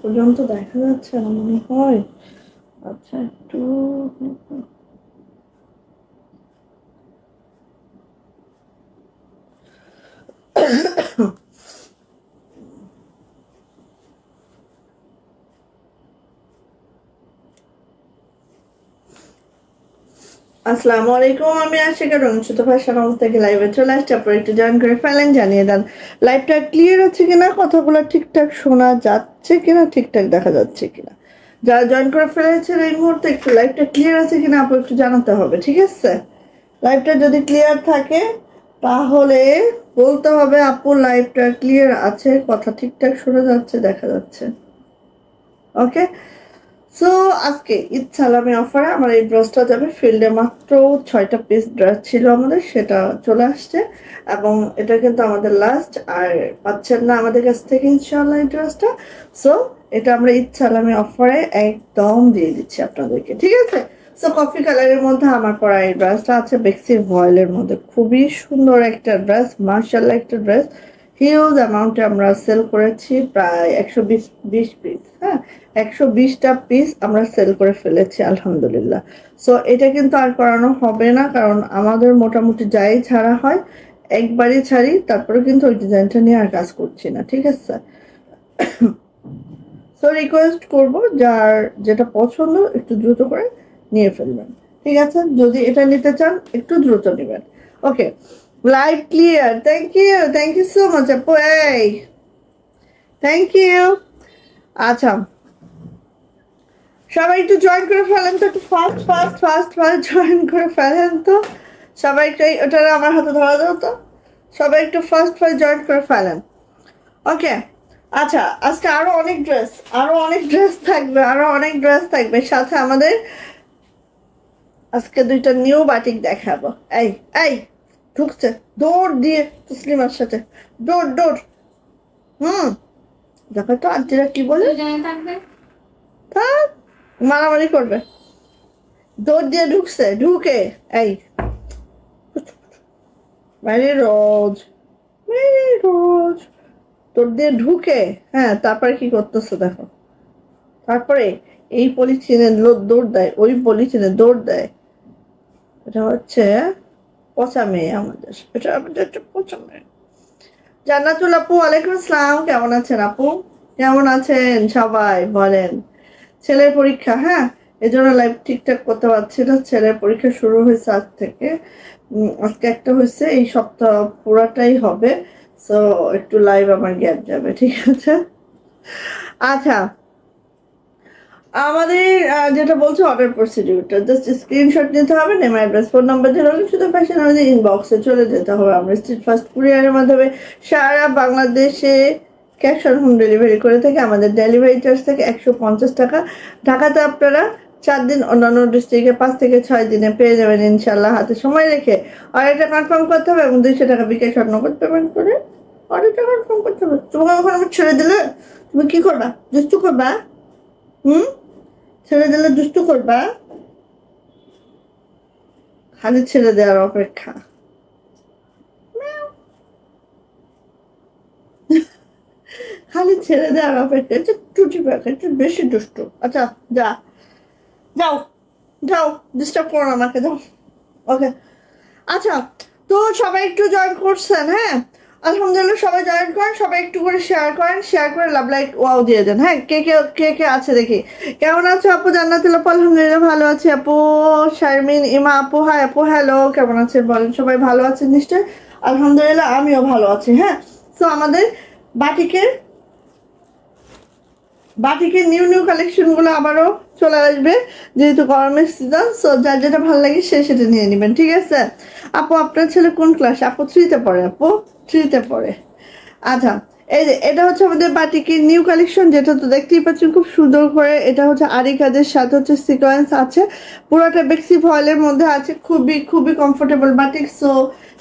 পর্যন্ত দেখা যাচ্ছে না মনে হয়। আচ্ছা একটু আসসালামু আলাইকুম, আমি আশিকা রংসুতো ফ্যাশন হাউস থেকে লাইভে চলে আসছি। আপনারা একটু জয়েন করে ফেলেন, জানিয়ে দেন লাইভটা ক্লিয়ার আছে কিনা, কথাগুলো ঠিকঠাক শোনা যাচ্ছে কিনা, ঠিকঠাক দেখা যাচ্ছে কিনা। যারা জয়েন করে ফেলেছেন এই মুহূর্তে একটু লাইভটা ক্লিয়ার আছে কিনা আপনার একটু জানাতে হবে, ঠিক আছে? লাইভটা যদি ক্লিয়ার থাকে তাহলে বলতে হবে আপু লাইভটা ক্লিয়ার আছে, কথা ঠিকঠাক শোনা যাচ্ছে, দেখা যাচ্ছে। ওকে, সো আজকে ঈদ সালামি অফারে আমার এই ড্রেসটা যাবে ফিল্ডে। মাত্র 6টা পিস ড্রেস ছিল আমাদের, সেটা চলে আসছে এবং এটা কিন্তু আমাদের লাস্ট, আর পাচ্ছেন না আমাদের কাছ থেকে ইনশাআল্লাহ এই ড্রেসটা। সো এটা আমরা ঈদ সালামি অফারে একদম দিয়ে দিচ্ছি আপনাদেরকে, ঠিক আছে? সো কফি কালারের মধ্যে আমার পরা এই ড্রেসটা আছে বেক্সি ভয়েলের মধ্যে, খুবই সুন্দর একটা ড্রেস, মার্শাল্লাহ একটা ড্রেস। হিউজ অ্যামাউন্টে আমরা সেল করেছি, প্রায় 120 পিস। হ্যাঁ, 120টা পিস আমরা সেল করে ফেলেছি আলহামদুলিল্লাহ। সো এটা কিন্তু আর করানো হবে না, কারণ আমাদের মোটামুটি যাই ছাড়া হয় একবারই ছাড়ি, তারপরে কিন্তু ওই ডিজাইনটা নিয়ে আর কাজ করছি না, ঠিক আছে? সো রিকোয়েস্ট করবো যার যেটা পছন্দ একটু দ্রুত করে নিয়ে ফেলবেন, ঠিক আছে? যদি এটা নিতে চান একটু দ্রুত নেবেন। Okay, live clear, thank you so much আপু, এই থ্যাংক ইউ। আচ্ছা, সবাই একটু জয়েন করে ফেলেন তো, একটু fast fast fast fast join করে ফেলেন তো সবাই একটু। ওটা আমার হাতে ধরা দাও তো, সবাই একটু ফাস্ট ফাস্ট জয়েন করে ফেলেন। ওকে, আচ্ছা, আজকে আরো অনেক ড্রেস থাকবে, সাথে আমাদের আজকে 2টা নিউ বাটিক দেখাবো। এই এই ঢুকছে, দৌড় দিয়ে তসলিমার সাথে, দৌড় দৌড়। দেখো তো আন্টিরা কি বলে, থাক মারামারি করবে। দৌড় দিয়ে ঢুকছে, ঢুকে এই বাইরে রোজ তোর দিয়ে ঢুকে, হ্যাঁ, তারপরে কি করতেছে দেখো। তারপরে এই পলিথিনে দৌড় দেয়, ওই পলিথিনে দৌড় দেয়। এটা হচ্ছে পচা মেয়ে আমাদের, এটা আমাদের একটা পচা মেয়ে। জান্নাতুল আপু, ওয়ালাইকুম আসসালাম, কেমন আছেন আপু? কেমন আছেন সবাই বলেন? ছেলের পরীক্ষা, হ্যাঁ, এই জন্য লাইভ ঠিকঠাক করতে পারছি না। ছেলের পরীক্ষা শুরু হয়েছে আজ থেকে, আজকে একটা হয়েছে, এই সপ্তাহ পুরাটাই হবে। সো একটু লাইভ আমার গ্যাপ যাবে, ঠিক আছে? আচ্ছা, আমাদের যেটা বলছে অর্ডার প্রসিডিউরটা, জাস্ট স্ক্রিনশট নিতে হবে, নেম অ্যাড্রেস ফোন নাম্বার দিয়ে হলে শুধু ফ্যাশন আমাদের ইনবক্সে চলে যেতে হবে। আমরা স্ট্রিট ফাস্ট কুরিয়ারের মাধ্যমে সারা বাংলাদেশে ক্যাশ অন হোম ডেলিভারি করে থাকি। আমাদের ডেলিভারি চার্জ থেকে 150 টাকা। ঢাকাতে আপনারা 4 দিন, অন্যান্য ডিস্ট্রিক্টে 5 থেকে 6 দিনে পেয়ে যাবেন ইনশাল্লাহ, হাতে সময় রেখে। অর্ডারটা কনফার্ম করতে হবে এবং 200 টাকা বিকাশ নগদ পেমেন্ট করে অর্ডারটা কনফার্ম করতে হবে। তোমাকে ওখানে আমি ছেড়ে দিলে তুমি কি করবা? দুষ্টু করবা? ছেড়ে দিলে দুষ্টু করবা? খালি ছেড়ে দেওয়ার অপেক্ষা। খালি ছেড়ে দেওয়ার অপেক্ষা, একটু টুটি পাখা, একটু বেশি দুষ্টু। আচ্ছা, যা, যাও যাও, ডিস্টার্ব করো না আমাকে, যাও। ওকে, আচ্ছা, তো সবাই একটু জয়েন করছেন? হ্যাঁ, আলহামদুলিল্লাহ, সবাই জয়েন করেন, সবাই একটু করে শেয়ার করেন, শেয়ার করে লাভ লাইক ওয়াও দিয়ে দেন। হ্যাঁ, কে আছে দেখি। কেমন আছো আপু? জান্নাতুল আপু, আলহামদুলিল্লাহ ভালো আছি আপু। শারমিন ইমা আপু, হাই আপু, হ্যালো, কেমন আছেন বলেন? সবাই ভালো আছেন নিশ্চয়? আলহামদুলিল্লাহ, আমিও ভালো আছি। হ্যাঁ, তো আমাদের বাটিকের বাটিকের নিউ নিউ কালেকশনগুলো আবারও চলে আসবে যেহেতু গরমের সিজন। সো যার যেটা ভালো লাগে সে সেটা নিয়ে নেবেন, ঠিক আছে? আপু আপনার ছেলে কোন ক্লাস? আপু 3-তে পড়ে। আপু 3-তে পড়ে। আচ্ছা, এই যে এটা হচ্ছে আমাদের বাটিকের নিউ কালেকশন, যেটা তো দেখতেই পাচ্ছেন খুব সুন্দর করে। এটা হচ্ছে আরি কাজের সাথে হচ্ছে সিকোয়েন্স আছে, পুরোটা বেক্সি ফয়েলের মধ্যে আছে, খুবই খুবই কমফোর্টেবল বাটিক। সো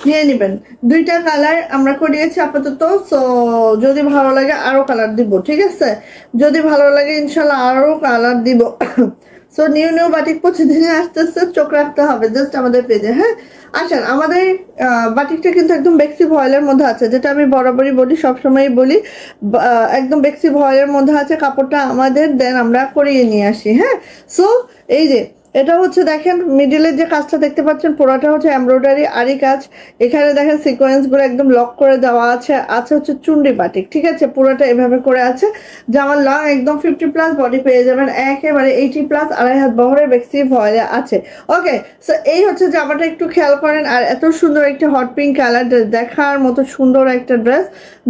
নিয়ে নেবেন। 2টা কালার আমরা করিয়েছি আপাতত। সো যদি ভালো লাগে আরো কালার দিব, ঠিক আছে? যদি ভালো লাগে ইনশাল্লাহ আরো কালার দিব। সো নিউ নিউ বাটিক প্রতিদিনে আসতেছে, চোখ রাখতে হবে জাস্ট আমাদের পেজে। হ্যাঁ, আসেন, আমাদের বাটিকটা কিন্তু একদম বেক্সি ভয়েলের মধ্যে আছে, যেটা আমি বরাবরই বলি, সবসময়ই বলি, একদম বেক্সি ভয়েলের মধ্যে আছে কাপড়টা আমাদের, দেন আমরা করিয়ে নিয়ে আসি। হ্যাঁ, সো এই যে এটা হচ্ছে দেখেন মিডিলের যে কাজটা দেখতে পাচ্ছেন পুরোটা হচ্ছে এমব্রয়ডারি আরি কাজ। এখানে দেখেন সিকোয়েন্সগুলো একদম লক করে দেওয়া আছে। আছে হচ্ছে চুন্ডি বাটিক, ঠিক আছে? পুরোটা এভাবে করে আছে। জামার লং একদম 50+ বডি পেয়ে যাবেন, একেবারে 80+ 2.5 হাত বহরের বেক্সি ভয়েলে আছে। ওকে, সো এই হচ্ছে জামাটা, একটু খেয়াল করেন। আর এত সুন্দর একটা হট পিঙ্ক কালার, দেখার মতো সুন্দর একটা ড্রেস।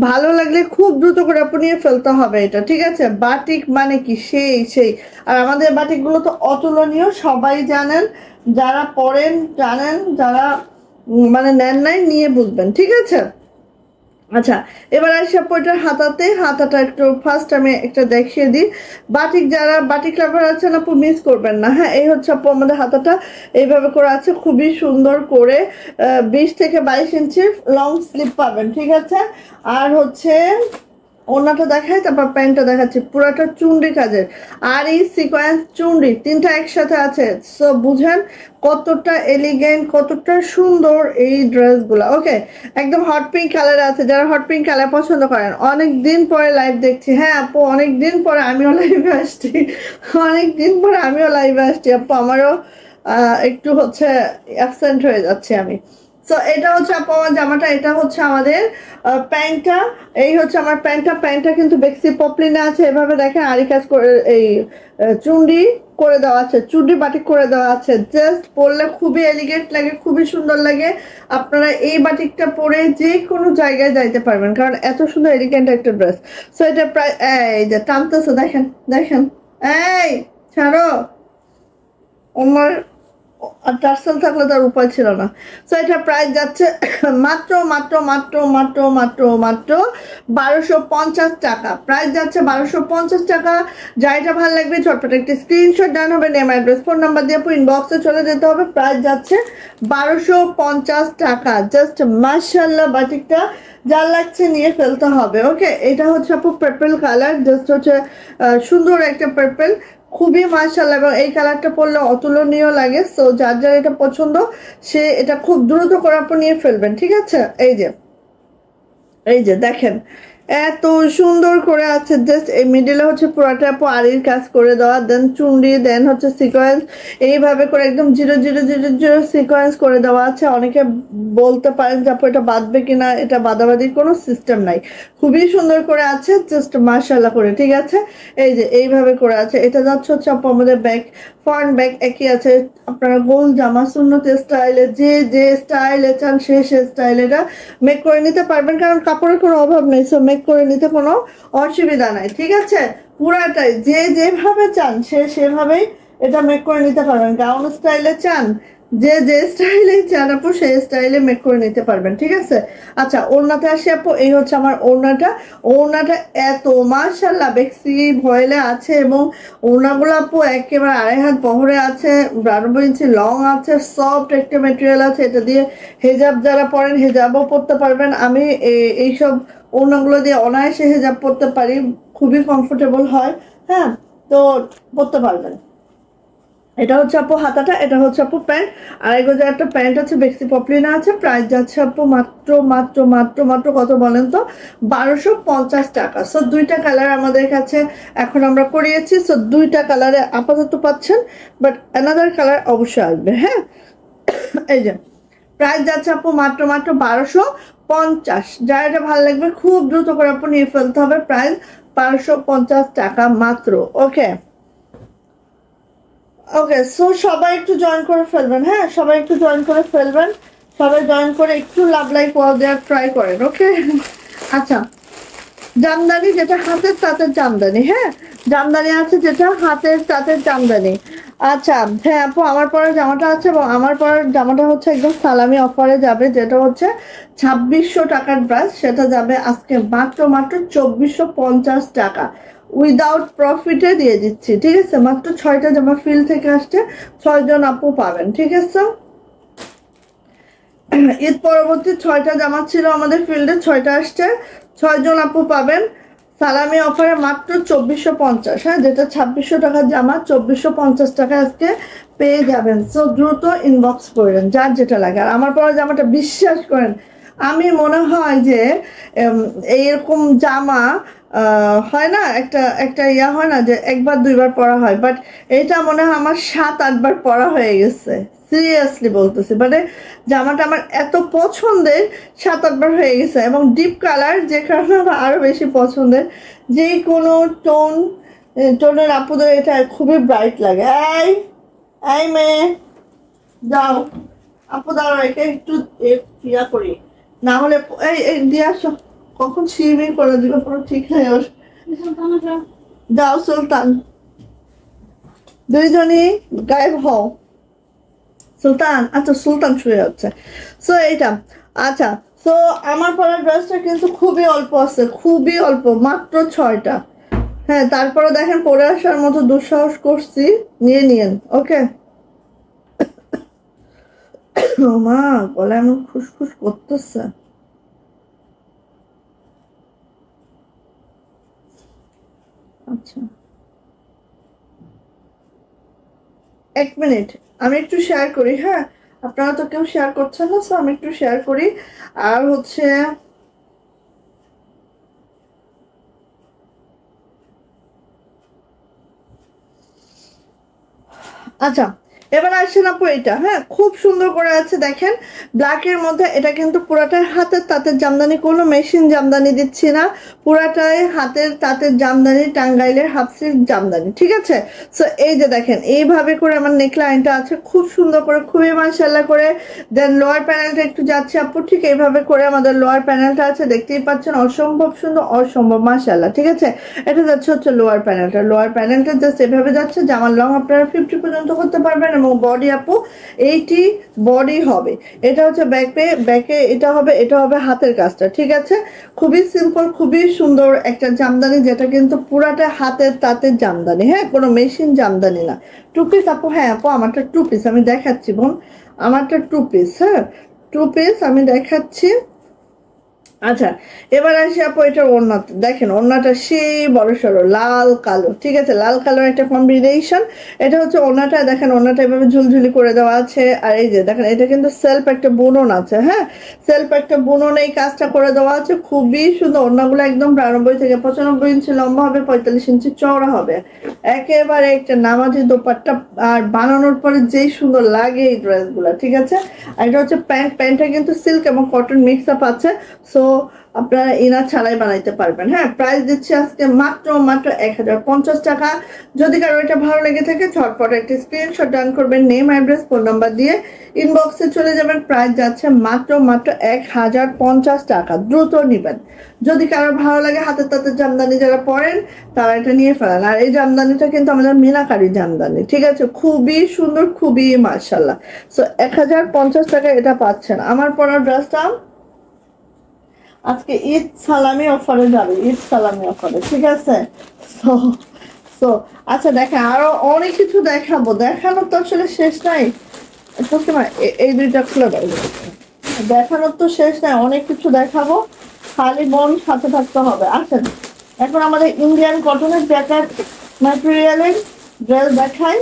ভালো লাগলে খুব দ্রুত করে আপনি নিয়ে ফেলতে হবে এটা, ঠিক আছে? বাটিক মানে কি সেই সেই। আর আমাদের বাটিকগুলো তো অতুলনীয়, সবাই জানেন, যারা পড়েন জানেন, যারা মানে নেন নাই নিয়ে বুঝবেন, ঠিক আছে? আচ্ছা, এবার আসি আপু এটার হাতাটা একটু ফার্স্ট আমি একটা দেখিয়ে দিই। বাটিক যারা বাটিক লাভার আছেন আপু মিস করবেন না। হ্যাঁ, এই হচ্ছে আপু আমাদের হাতাটা এইভাবে করে আছে, খুবই সুন্দর করে 20 থেকে 22 ইঞ্চি লং স্লিপ পাবেন, ঠিক আছে? আর হচ্ছে ওড়নাটা দেখায়, তারপর প্যান্টটা দেখাচ্ছি, পুরাটা চুন্ডি কাজের। আর এই সিকোয়েন্স চুন্ডি 3টা একসাথে আছে। সো বুঝেন কতটা এলিগেন্ট, কতটা সুন্দর এই ড্রেসগুলো। ওকে, একদম হট পিঙ্ক কালারে আছে, যারা হট পিঙ্ক কালার পছন্দ করেন। অনেক দিন পরে লাইভ দেখছি। হ্যাঁ আপু, অনেক দিন পরে আমিও লাইভে আসছি, অনেক দিন পরে আমিও লাইভে আসছি আপু। আমারও একটু হচ্ছে অ্যাবসেন্ট হয়ে যাচ্ছে আমি। সো এটা হচ্ছে আপু আমার জামাটা, এটা হচ্ছে আমাদের প্যান্টটা। এই হচ্ছে আমার প্যান্টটা কিন্তু বেক্সি পপলিনে আছে, এভাবে দেখেন আরি কাজ করে, এই চুন্ডি করে দেওয়া আছে, চুন্ডি বাটিক করে দেওয়া আছে। জাস্ট পরলে খুবই এলিগেন্ট লাগে, খুবই সুন্দর লাগে। আপনারা এই বাটিকটা পরে যে কোনো জায়গায় যাইতে পারবেন, কারণ এত সুন্দর এলিগেন্ট একটা ড্রেস। সো এটা প্রায়, এই যে টানতেছে, দেখেন দেখেন, এই ছাড়ো আমার। আর টার্সেল থাকলে তার উপায় ছিল না। সো এটা প্রাইস যাচ্ছে মাত্র মাত্র মাত্র মাত্র মাত্র মাত্র 1250 টাকা। প্রাইস যাচ্ছে 1250 টাকা। যা এটা ভালো লাগবে ঝটপট একটি স্ক্রিনশট ডান হবে, নেম অ্যাড্রেস ফোন নাম্বার দিয়ে ইনবক্সে চলে যেতে হবে। প্রাইস যাচ্ছে 1250 টাকা। জাস্ট মাশাআল্লাহ, বাটিকটা যার লাগছে নিয়ে ফেলতে হবে। ওকে, এটা হচ্ছে আপু পার্পল কালার, জাস্ট হচ্ছে সুন্দর একটা পার্পল, খুবই মাশাআল্লাহ, এবং এই কালারটা পরলে অতুলনীয় লাগে। সো যার যার এটা পছন্দ সে এটা খুব দ্রুত করে আপনি নিয়ে ফেলবেন, ঠিক আছে? এই যে দেখেন এত সুন্দর করে আছে। জাস্ট এই মিডিলে হচ্ছে পুরাটা আপু আরির কাজ করে দেওয়া, দেন চুন্ডি, দেন হচ্ছে সিকোয়েন্স, এইভাবে করে একদম 0 0 0 0 সিকোয়েন্স করে দেওয়া আছে। অনেকে বলতে পারেন যে আপু এটা বাঁধবে কিনা, এটা বাঁধাবাঁধির কোনো সিস্টেম নাই, খুবই সুন্দর করে আছে, জাস্ট মাশাআল্লাহ করে, ঠিক আছে? এই যে এইভাবে করে আছে। এটা যাচ্ছে হচ্ছে আপু আমাদের ব্যাক, ফ্রন্ট ব্যাক একই আছে। আপনারা গোল জামা সুন্নতি স্টাইলে যে যে স্টাইলে চান সে সে স্টাইলে এটা মেক করে নিতে পারবেন, কারণ কাপড়ের কোনো অভাব নেই। সো মেক করে নিতে কোনো অসুবিধা নাই, ঠিক আছে? পুরাটাই যে যেভাবে চান সে সেভাবেই এটা মেক করে নিতে পারবেন। গাউন স্টাইলে চান, যে যে স্টাইলে চান আপু সেই স্টাইলে মেক করে নিতে পারবেন, ঠিক আছে? আচ্ছা, ওড়নাতে আসি আপু। এই হচ্ছে আমার ওড়নাটা এত মাশাআল্লাহ বেক্সি ভয়েলে আছে, এবং ওড়নাগুলো আপু একেবারে 2.5 হাত বহরে আছে, 12 ইঞ্চি লং আছে, সফট একটা মেটেরিয়াল আছে। এটা দিয়ে হেজাব যারা পরেন হেজাবও পরতে পারবেন। আমি এইসব ওড়নাগুলো দিয়ে অনায়াসে হেজাব পরতে পারি, খুবই কমফোর্টেবল হয়। হ্যাঁ, তো পরতে পারবেন। এটা হচ্ছে আপু হাতাটা, এটা হচ্ছে আপু প্যান্ট। আর এগুলো যে একটা প্যান্ট আছে বেক্সি পপলিনা আছে। প্রাইস যাচ্ছে আপু মাত্র মাত্র মাত্র মাত্র কত বলেন তো? 1250 টাকা। সো 2টা কালার আমাদের কাছে এখন আমরা করিয়েছি। সো 2টা কালারে আপাতত পাচ্ছেন, বাট অ্যানাদার কালার অবশ্যই আসবে। হ্যাঁ, এই যে প্রাইস যাচ্ছে আপু মাত্র মাত্র 1250। যার এটা ভালো লাগবে খুব দ্রুত করে আপু নিয়ে ফেলতে হবে। প্রাইস 1250 টাকা মাত্র। ওকে ওকে, সো সবাই একটু জয়েন করে ফেলবেন। হ্যাঁ, সবাই একটু জয়েন করে ফেলবেন, সবাই জয়েন করে একটু লাভ লাইক ওয়াও দেওয়ার ট্রাই করেন। ওকে, আচ্ছা, জামদানি, যেটা হাতের তাঁতের জামদানি। হ্যাঁ, জামদানি আছে যেটা হাতের তাঁতের জামদানি। আচ্ছা হ্যাঁ আপু, আমার পরের জামাটা আছে এবং আমার পরের জামাটা হচ্ছে একদম সালামি অফারে যাবে, যেটা হচ্ছে 2600 টাকার ড্রেস, সেটা যাবে আজকে মাত্র 2450 টাকা, উইদাউট প্রফিটে দিয়ে দিচ্ছি। ঠিক আছে, মাত্র 6টা জামা ফিল থেকে আসছে, 6 জন আপু পাবেন। ঠিক আছে, ঈদ পরবর্তী 6টা জামা ছিল আমাদের ফিল্ডে, 6টা আসছে, 6 জন আপু পাবেন সালামি অফারে মাত্র 2450। হ্যাঁ, যেটা 2600 টাকার জামা 2450 টাকা আজকে পেয়ে যাবেন। সো দ্রুত ইনবক্স করেন যার যেটা লাগে। আর আমার পরা জামাটা বিশ্বাস করেন, আমি মনে হয় যে এইরকম জামা হয় না, একটা একটা ইয়া হয় না যে একবার দুইবার পরা হয়, বাট এটা মনে হয় আমার 7-8 বার পরা হয়ে গেছে, সিরিয়াসলি বলতেছি। মানে জামাটা আমার এত পছন্দের, 7-8 বার হয়ে গেছে, এবং ডিপ কালার যে কারণে আমার আরো বেশি পছন্দের। যে কোনো টোনের আপুদের এটা খুবই ব্রাইট লাগে। এই এই মেয়ে যাও, আপু দাঁড়াও, একে একটু ইয়া করি, না হলে এই দিয়ে আসো, কখন শিরবির করে দিল পুরো ঠিক হয়ে ওর। যাও সুলতান, দুইজনই গায়েব হও। সুলতান, আচ্ছা সুলতান শুয়ে যাচ্ছে। সো এইটা, আচ্ছা সো আমার পরের ড্রেসটা কিন্তু খুবই অল্প আছে, খুবই অল্প, মাত্র 6টা। হ্যাঁ, তারপরে দেখেন পরে আসার মতো দুঃসাহস করছি, নিয়ে নিয়েন। ওকে মা, গলা এমন খুসখুস করতেছে। আচ্ছা 1 মিনিট, আমি একটু শেয়ার করি। হ্যাঁ, আপনারা তো কেউ শেয়ার করছেন না, সো আমি একটু শেয়ার করি। আর হচ্ছে আচ্ছা, এবার আসেন আপু এটা। হ্যাঁ, খুব সুন্দর করে আছে দেখেন, ব্ল্যাকের মধ্যে। এটা কিন্তু পুরাটাই হাতের তাঁতের জামদানি, কোনো মেশিন জামদানি দিচ্ছি না, পুরাটাই হাতের তাঁতের জামদানি, টাঙ্গাইলের হাফসির জামদানি। ঠিক আছে, সো এই যে দেখেন এইভাবে করে আমার নেকলাইনটা আছে, খুব সুন্দর করে, খুবই মাশাআল্লাহ করে। দেন লোয়ার প্যানেলটা একটু যাচ্ছে আপু, ঠিক এইভাবে করে আমাদের লোয়ার প্যানেলটা আছে, দেখতেই পাচ্ছেন, অসম্ভব সুন্দর, অসম্ভব মাশাআল্লাহ। ঠিক আছে, এটা যাচ্ছে হচ্ছে লোয়ার প্যানেলটা, লোয়ার প্যানেলটা জাস্ট এভাবে যাচ্ছে। জামার লং আপনারা 50 পর্যন্ত করতে পারবেন, এবং বডি আপু 80 বডি হবে। এটা হচ্ছে ব্যাকে এটা হবে, এটা হবে হাতের কাজটা। ঠিক আছে, খুবই সিম্পল, খুবই সুন্দর একটা জামদানি, যেটা কিন্তু পুরাটা হাতের তাঁতের জামদানি। হ্যাঁ, কোনো মেশিন জামদানি না। 2 পিস আপু, হ্যাঁ আপু আমারটা 2 পিস, আমি দেখাচ্ছি বোন, আমারটা 2 পিস। হ্যাঁ, 2 পিস আমি দেখাচ্ছি। আচ্ছা, এবার আসি আপু এটা ওড়নাতে। দেখেন ওড়নাটা সেই বড় সড়ো লাল কালো। ঠিক আছে, লাল কালোর একটা কম্বিনেশন। এটা হচ্ছে ওড়নাটা, দেখেন ওড়নাটা এভাবে ঝুলঝুলি করে দেওয়া আছে। আর এই যে দেখেন, এটা কিন্তু সেলফ একটা বুনন আছে। হ্যাঁ, সেলফ একটা বুনন এই কাজটা করে দেওয়া আছে, খুবই সুন্দর। ওড়নাগুলো একদম 92 থেকে 95 ইঞ্চি লম্বা হবে, 45 ইঞ্চি চওড়া হবে, একেবারে একটা নামাজি দোপাট্টা। আর বানানোর পরে যেই সুন্দর লাগে এই ড্রেসগুলো। ঠিক আছে, আর এটা হচ্ছে প্যান্টটা কিন্তু সিল্ক এবং কটন মিক্স আপ আছে। সো আপনারা ইনার ছাড়াই বানাইতে পারবেন। হ্যাঁ, প্রাইস দিচ্ছি আজকে মাত্র 1050 টাকা। যদি কারো এটা ভালো লেগে থাকে, ঝটপট একটা স্ক্রিনশট ডান করবেন, নেম অ্যাড্রেস ফোন নাম্বার দিয়ে ইনবক্সে চলে যাবেন। প্রাইস যাচ্ছে মাত্র 1050 টাকা, দ্রুত নিবেন। যদি কারো ভালো লাগে হাতের তাঁতের জামদানি যারা পরেন, তারা এটা নিয়ে ফেলেন। আর এই জামদানিটা কিন্তু আমাদের মিনাকারি জামদানি। ঠিক আছে, খুবই সুন্দর, খুবই মাশাআল্লাহ। সো 1050 টাকা এটা পাচ্ছেন। আমার পরা ড্রেসটা আজকে ঈদ সালামি অফারে যাবে, ঈদ সালামি অফারে। ঠিক আছে, সো সো আচ্ছা দেখেন, আরো অনেক কিছু দেখাবো, দেখানোর তো আসলে শেষ নাই। এই দুইটা খুলে দাও, দেখানোর তো শেষ নাই, অনেক কিছু দেখাবো, খালি মন সাথে থাকতে হবে। আসেন এখন আমাদের ইন্ডিয়ান কটনের জ্যাকেট ম্যাটেরিয়ালের ড্রেস দেখাই।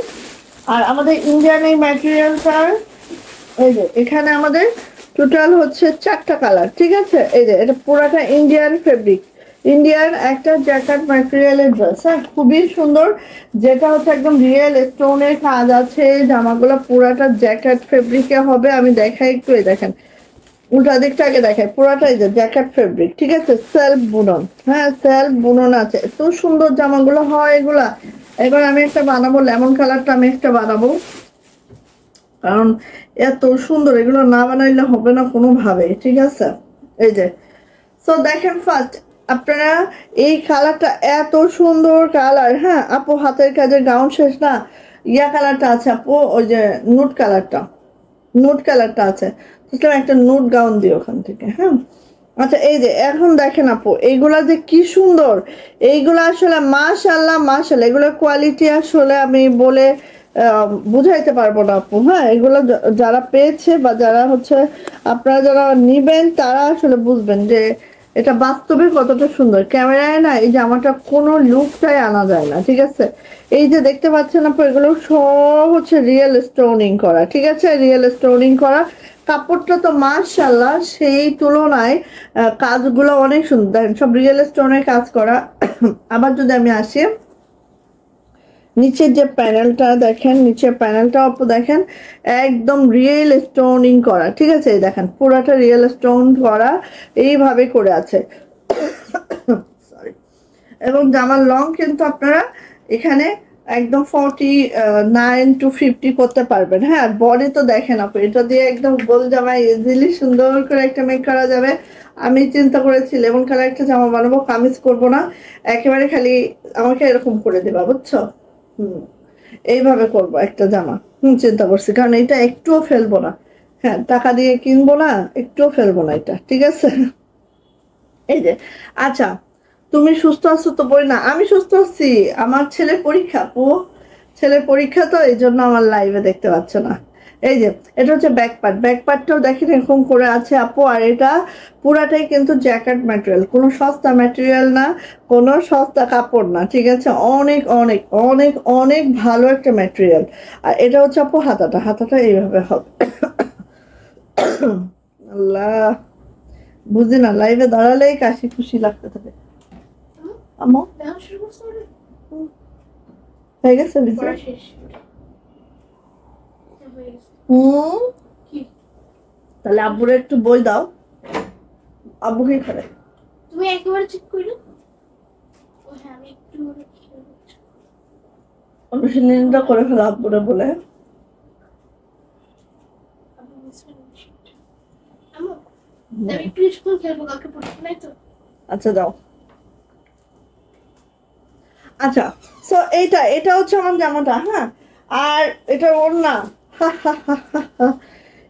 আর আমাদের ইন্ডিয়ান এই ম্যাটেরিয়ালটার, এই যে এখানে আমাদের টোটাল হচ্ছে 4টা কালার। ঠিক আছে, এই যে এটা পুরাটা ইন্ডিয়ান ফেব্রিক, ইন্ডিয়ান একটা জ্যাকেট ম্যাটেরিয়ালের ড্রেস। হ্যাঁ, খুবই সুন্দর, যেটা হচ্ছে একদম রিয়েল স্টোনের কাজ আছে। জামাগুলো পুরাটা জ্যাকেট ফেব্রিকে হবে। আমি দেখাই একটু, এই দেখেন উল্টা দিকটা আগে দেখাই, পুরাটাই যে জ্যাকেট ফেব্রিক। ঠিক আছে, সেলফ বুনন। হ্যাঁ, সেলফ বুনন আছে, এত সুন্দর জামাগুলো হয় এগুলা। এবার আমি একটা বানাবো, লেমন কালারটা আমি একটা বানাবো, কারণ এত সুন্দর, এগুলো না বানাইলে হবে না কোনোভাবে। ঠিক আছে, এই যে সো দেখেন ফার্স্ট আপনারা এই কালারটা এত সুন্দর কালার, হ্যাঁ আপু হাতের কাজের গাউন শেষ না, ইয়া কালারটা আছে আপু, ওই যে নুট কালারটা আছে, বুঝলাম একটা নুট গাউন দিও ওখান থেকে, হ্যাঁ। আচ্ছা এই যে এখন দেখেন আপু এইগুলা যে কি সুন্দর, এইগুলা আসলে মাশাআল্লাহ মাশাআল্লাহ, এগুলোর কোয়ালিটি আসলে আমি বলে বুঝাইতে পারবো না আপু, হ্যাঁ এগুলো যারা পেয়েছে বা যারা হচ্ছে আপনারা যারা নিবেন তারা আসলে বুঝবেন যে এটা বাস্তবে কতটা সুন্দর। ক্যামেরায় না এই জামাটা কোনো লুকটাই আনা যায় না, ঠিক আছে। এই যে দেখতে পাচ্ছেন আপু এগুলো সব হচ্ছে রিয়েল স্টোনিং করা, ঠিক আছে, রিয়েল স্টোনিং করা। কাপড়টা তো মাশাআল্লাহ সেই তুলনায় কাজগুলো অনেক সুন্দর, দেখেন সব রিয়েল স্টোনের কাজ করা। আবার যদি আমি আসি নিচের যে প্যানেলটা দেখেন, নিচের প্যানেলটা আপু দেখেন একদম রিয়েল স্টোনিং করা, ঠিক আছে, এই দেখেন পুরাটা রিয়েল স্টোন করা এইভাবে করে আছে। সরি। এবং জামার লং কিন্তু আপনারা এখানে একদম 49 to 50 করতে পারবেন, হ্যাঁ। আর বডি তো দেখেন আপু এটা দিয়ে একদম গোল জামা ইজিলি সুন্দর করে একটা মেক করা যাবে। আমি চিন্তা করেছি লেমন কালার একটা জামা বানাবো, কামিজ করব না, একেবারে খালি আমাকে এরকম করে দেবা, বুঝছো, এইভাবে করব একটা জামা, চিন্তা করছি, কারণ এটা একটুও ফেলবো না, হ্যাঁ টাকা দিয়ে কিনবো না, একটুও ফেলবো না এটা, ঠিক আছে। এই যে আচ্ছা তুমি সুস্থ আছো তো? বই না আমি সুস্থ আছি, আমার ছেলের পরীক্ষা আপু, ছেলের পরীক্ষা তো এই জন্য আমার লাইভে দেখতে পাচ্ছ না। এই যে এটা হচ্ছে ব্যাক পার্টটাও দেখেন এরকম করে আছে আপু। আর এটা পুরাটাই কিন্তু জ্যাকেট ম্যাটেরিয়াল, কোনো সস্তা ম্যাটেরিয়াল না, কোনো সস্তা কাপড় না, ঠিক আছে, অনেক অনেক অনেক অনেক ভালো একটা ম্যাটেরিয়াল। আর এটা হচ্ছে আপু হাতাটা এইভাবে হবে। আল্লাহ বুঝি না, লাইভে দাঁড়ালেই কাশি খুশি লাগতে থাকে। আম্মু হয়ে গেছে তাহলে আব্বুর একটু বই দাও, আব্বু কি করে তুমি একেবারে ঠিক করো। ও হ্যাঁ আমি একটু অনুশীলনটা করে ফেলো আব্বুরে বলে। আমি একটু স্কুল খেলবো, কালকে পরীক্ষা নাই তো। আচ্ছা যাও। আচ্ছা সো এটা হচ্ছে আমার জামাটা, হ্যাঁ। আর এটা ওড়না,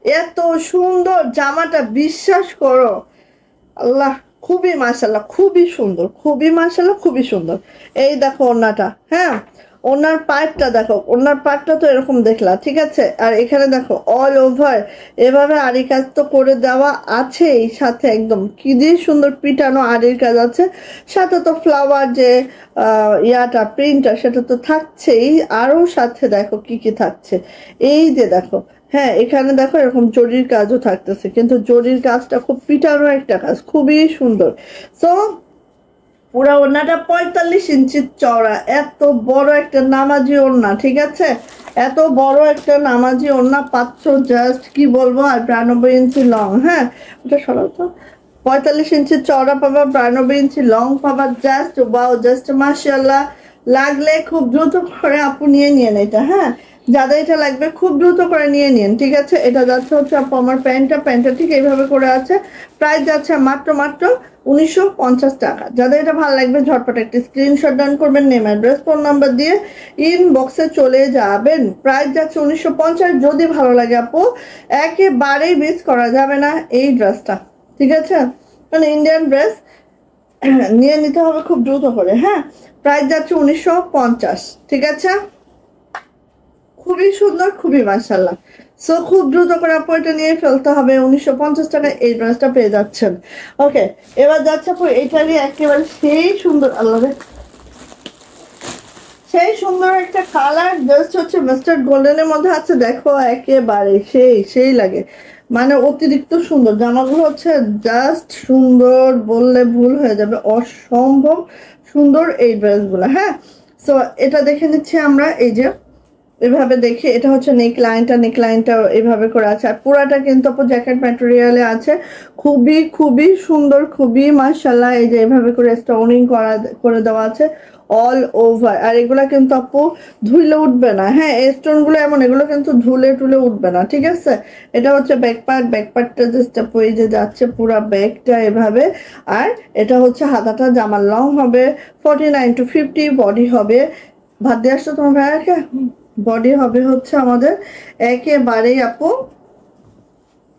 এত সুন্দর জামাটা, বিশ্বাস করো আল্লাহ, খুবই মাশাআল্লাহ, খুবই সুন্দর, খুবই মাশাআল্লাহ, খুবই সুন্দর। এই দেখো ওড়নাটা, হ্যাঁ ওনার পার্টটা দেখো, ওনার পার্টটা তো এরকম দেখলা, ঠিক আছে। আর এখানে দেখো অল ওভার এভাবে আরি কাজ তো করে দেওয়া আছে, এই সাথে একদম কি দিয়ে সুন্দর পিটানো আরির কাজ আছে, সাথে তো ফ্লাওয়ার যে ইয়াটা প্রিন্টটা সেটা তো থাকছেই, আরও সাথে দেখো কি কি থাকছে, এই যে দেখো, হ্যাঁ এখানে দেখো এরকম জরির কাজও থাকতেছে, কিন্তু জরির কাজটা খুব পিটানো একটা কাজ, খুবই সুন্দর। সো পুরা ওড়নাটা 45 ইঞ্চির চওড়া, এত বড় একটা নামাজি ওড়না, ঠিক আছে, এত বড় একটা নামাজি ওড়না পাচ্ছ জাস্ট কি বলবো। আর 92 ইঞ্চি লং, হ্যাঁ ওটা সরাও তো, 45 ইঞ্চি চওড়া পাবা, 92 ইঞ্চি লং পাবা, জাস্ট ওয়াও, জাস্ট মাশাআল্লাহ। লাগলে খুব দ্রুত করে আপু নিয়ে নিয়েন এটা, হ্যাঁ যাদের এটা লাগবে খুব দ্রুত করে নিয়ে নিন, ঠিক আছে। এটা যাচ্ছে হচ্ছে আপু আমার প্যান্টটা ঠিক এইভাবে করে আছে, প্রাইস যাচ্ছে মাত্র 1950 টাকা। যাদের এটা ভালো লাগবে ঝটপট একটি স্ক্রিনশট ডান করবেন, নেম অ্যাড্রেস ফোন নাম্বার দিয়ে ইনবক্সে চলে যাবেন। প্রাইস যাচ্ছে 1950। যদি ভালো লাগে আপু একেবারেই মিস করা যাবে না এই ড্রেসটা, ঠিক আছে, মানে ইন্ডিয়ান ড্রেস নিয়ে নিতে হবে খুব দ্রুত করে, হ্যাঁ। প্রাইস যাচ্ছে 1950, ঠিক আছে, খুবই সুন্দর, খুবই মাশাআল্লাহ। সো খুব দ্রুত করে আপু এটা নিয়ে ফেলতে হবে, 1950 টাকায় এই ড্রেসটা পেয়ে যাচ্ছেন। ওকে এবার যাচ্ছে আপু এটারই একেবারে সেই সুন্দর, আল্লাহ সেই সুন্দর একটা কালার, জাস্ট হচ্ছে মাস্টার্ড গোল্ডেনের মধ্যে আছে, দেখো একেবারে সেই লাগে, মানে অতিরিক্ত সুন্দর। জামাগুলো হচ্ছে জাস্ট সুন্দর বললে ভুল হয়ে যাবে, অসম্ভব সুন্দর এই ড্রেসগুলো, হ্যাঁ। সো এটা দেখে নিচ্ছি আমরা, এই যে এভাবে দেখি, এটা হচ্ছে নেক লাইনটা এইভাবে করে আছে, আর পুরাটা কিন্তু আপু জ্যাকেট ম্যাটেরিয়ালে আছে, খুবই খুবই সুন্দর, খুবই মাশাআল্লাহ। এই যে এভাবে করে স্টোনিং করে দেওয়া আছে অল ওভার, আর এগুলা কিন্তু আপু ধুলে উঠবে না। হ্যাঁ, এই স্টোন গুলো এমন, এগুলো কিন্তু ধুলে টুলে উঠবে না, ঠিক আছে। এটা হচ্ছে ব্যাকপার্টটা জাস্ট আপু এই যে যাচ্ছে পুরা ব্যাগটা এভাবে। আর এটা হচ্ছে হাতাটা, জামার লং হবে 49 to 50, বডি হবে, ভাত দিয়ে আসছো তোমার ভাইয়াকে, বডি হবে হচ্ছে আমাদের একেবারেই আপু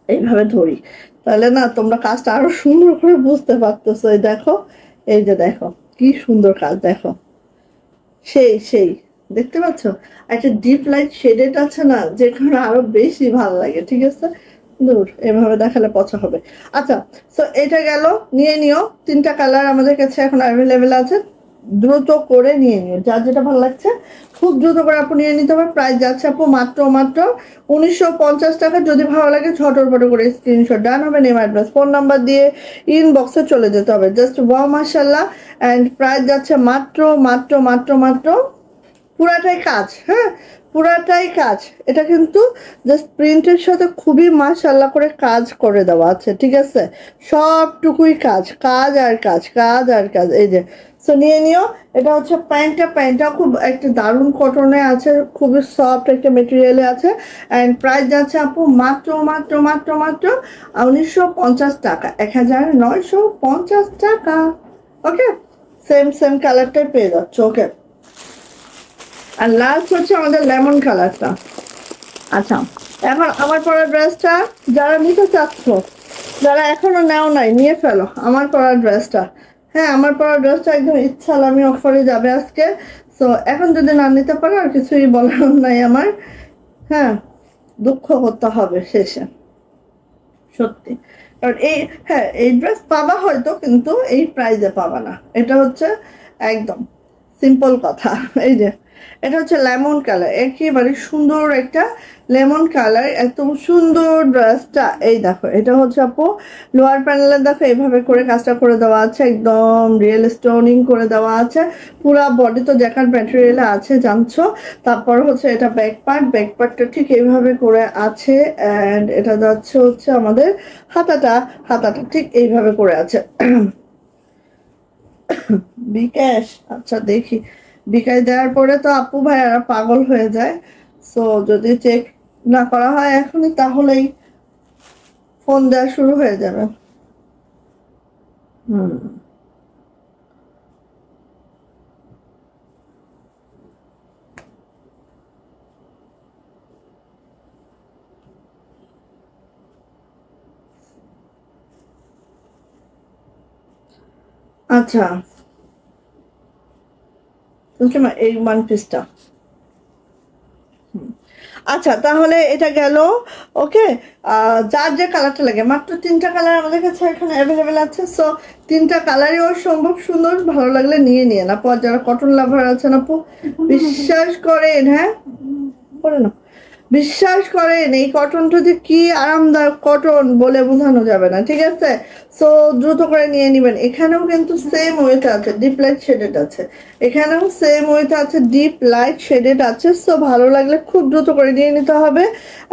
এইভাবে ধরি, তাহলে না তোমরা কাজটা আরো সুন্দর করে বুঝতে পারতেছো। এই দেখো, এই যে দেখো কি সুন্দর কাজ, দেখো সেই দেখতে পাচ্ছ, একটা ডিপ লাইট শেডেড আছে না, যেখানে আরো বেশি ভালো লাগে, ঠিক আছে। দূর এভাবে দেখালে পছা হবে। আচ্ছা, তো এটা গেল, নিয়ে নিও। 3টা কালার আমাদের কাছে এখন অ্যাভেলেবেল আছে, দ্রুত করে নিয়ে নিও, যার যেটা ভালো লাগছে খুব দ্রুত করে আপু নিয়ে নিতে হবে। প্রাইস যাচ্ছে আপু মাত্র 1950 টাকা। যদি ভালো লাগে ঝটপট করে স্ক্রিনশট ডান হবে, নেম অ্যাড্রেস ফোন নাম্বার দিয়ে ইনবক্সে চলে যেতে হবে। জাস্ট ওয়াও মাশাআল্লাহ। অ্যান্ড প্রাইস যাচ্ছে মাত্র পুরাটাই কাজ, হ্যাঁ পুরাটাই কাজ। এটা কিন্তু জাস্ট প্রিন্টের সাথে খুবই মাশাআল্লাহ করে কাজ করে দেওয়া আছে, ঠিক আছে। সবটুকুই কাজ আর কাজ। এই যে, সো নিয়ে নিও। এটা হচ্ছে প্যান্টটা খুব একটা দারুণ কটনে আছে, খুবই সফট একটা মেটেরিয়ালে আছে। অ্যান্ড প্রাইস যাচ্ছে আপু মাত্র 1950 টাকা, 1950 টাকা। ওকে, সেম কালারটাই পেয়ে যাচ্ছে। ওকে, আর লাস্ট হচ্ছে আমাদের লেমন কালারটা। আচ্ছা, এখন আমার পরা ড্রেসটা যারা নিতে চাচ্ছ, যারা এখনো নেও নাই, নিয়ে ফেলো আমার পরা ড্রেসটা। হ্যাঁ, আমার পরা ড্রেসটা একদম ইচ্ছালামি অফারে যাবে আজকে। সো এখন যদি না নিতে পারো আর কিছুই বলার নাই আমার, হ্যাঁ দুঃখ করতে হবে শেষে, সত্যি। কারণ এই ড্রেস পাবা হয়তো, কিন্তু এই প্রাইজে পাবা না, এটা হচ্ছে একদম সিম্পল কথা। এই যে এটা হচ্ছে লেমন কালার, একেবারে সুন্দর একটা লেমন কালার, এত সুন্দর ড্রেসটা। এই দেখো, এটা হচ্ছে আপু লোয়ার প্যানেলে দেখো এইভাবে করে কাজটা করে দেওয়া আছে, একদম রিয়েল স্টোনিং করে দেওয়া আছে। পুরা বডি তো জ্যাকেট ম্যাটেরিয়ালে আছে জানছো। তারপর হচ্ছে এটা ব্যাকপার্টটা ঠিক এইভাবে করে আছে। অ্যান্ড এটা যাচ্ছে হচ্ছে আমাদের হাতাটা ঠিক এইভাবে করে আছে। বিকাশ, আচ্ছা দেখি, বিকাশ দেওয়ার পরে তো আপু ভাইয়ারা পাগল হয়ে যায়। সো যদি চেক না করা হয় এখনই, তাহলেই ফোন দেওয়া শুরু হয়ে যাবে। হুম, আচ্ছা এই ওয়ান পিসটা, আচ্ছা তাহলে এটা গেল। ওকে, যার যে কালারটা লাগে, মাত্র 3টা কালার আমাদের কাছে এখানে অ্যাভেলেবেল আছে। সো 3টা কালারই ওর সম্ভব সুন্দর, ভালো লাগলে নিয়ে না। পর যারা কটন লাভার আছেন আপু, বিশ্বাস করেন, হ্যাঁ করে না, বিশ্বাস করেন এই কটনটা যে কি আরামদায়ক কটন বলে বোঝানো যাবে না, ঠিক আছে। সো দ্রুত করে নিয়ে নেবেন। এখানেও কিন্তু সেম ওয়েতে আছে, ডিপ লাইট শেডেড আছে, এখানেও সেম ওয়েতে আছে, ডিপ লাইট শেডেড আছে। সো ভালো লাগলে খুব দ্রুত করে নিয়ে নিতে হবে।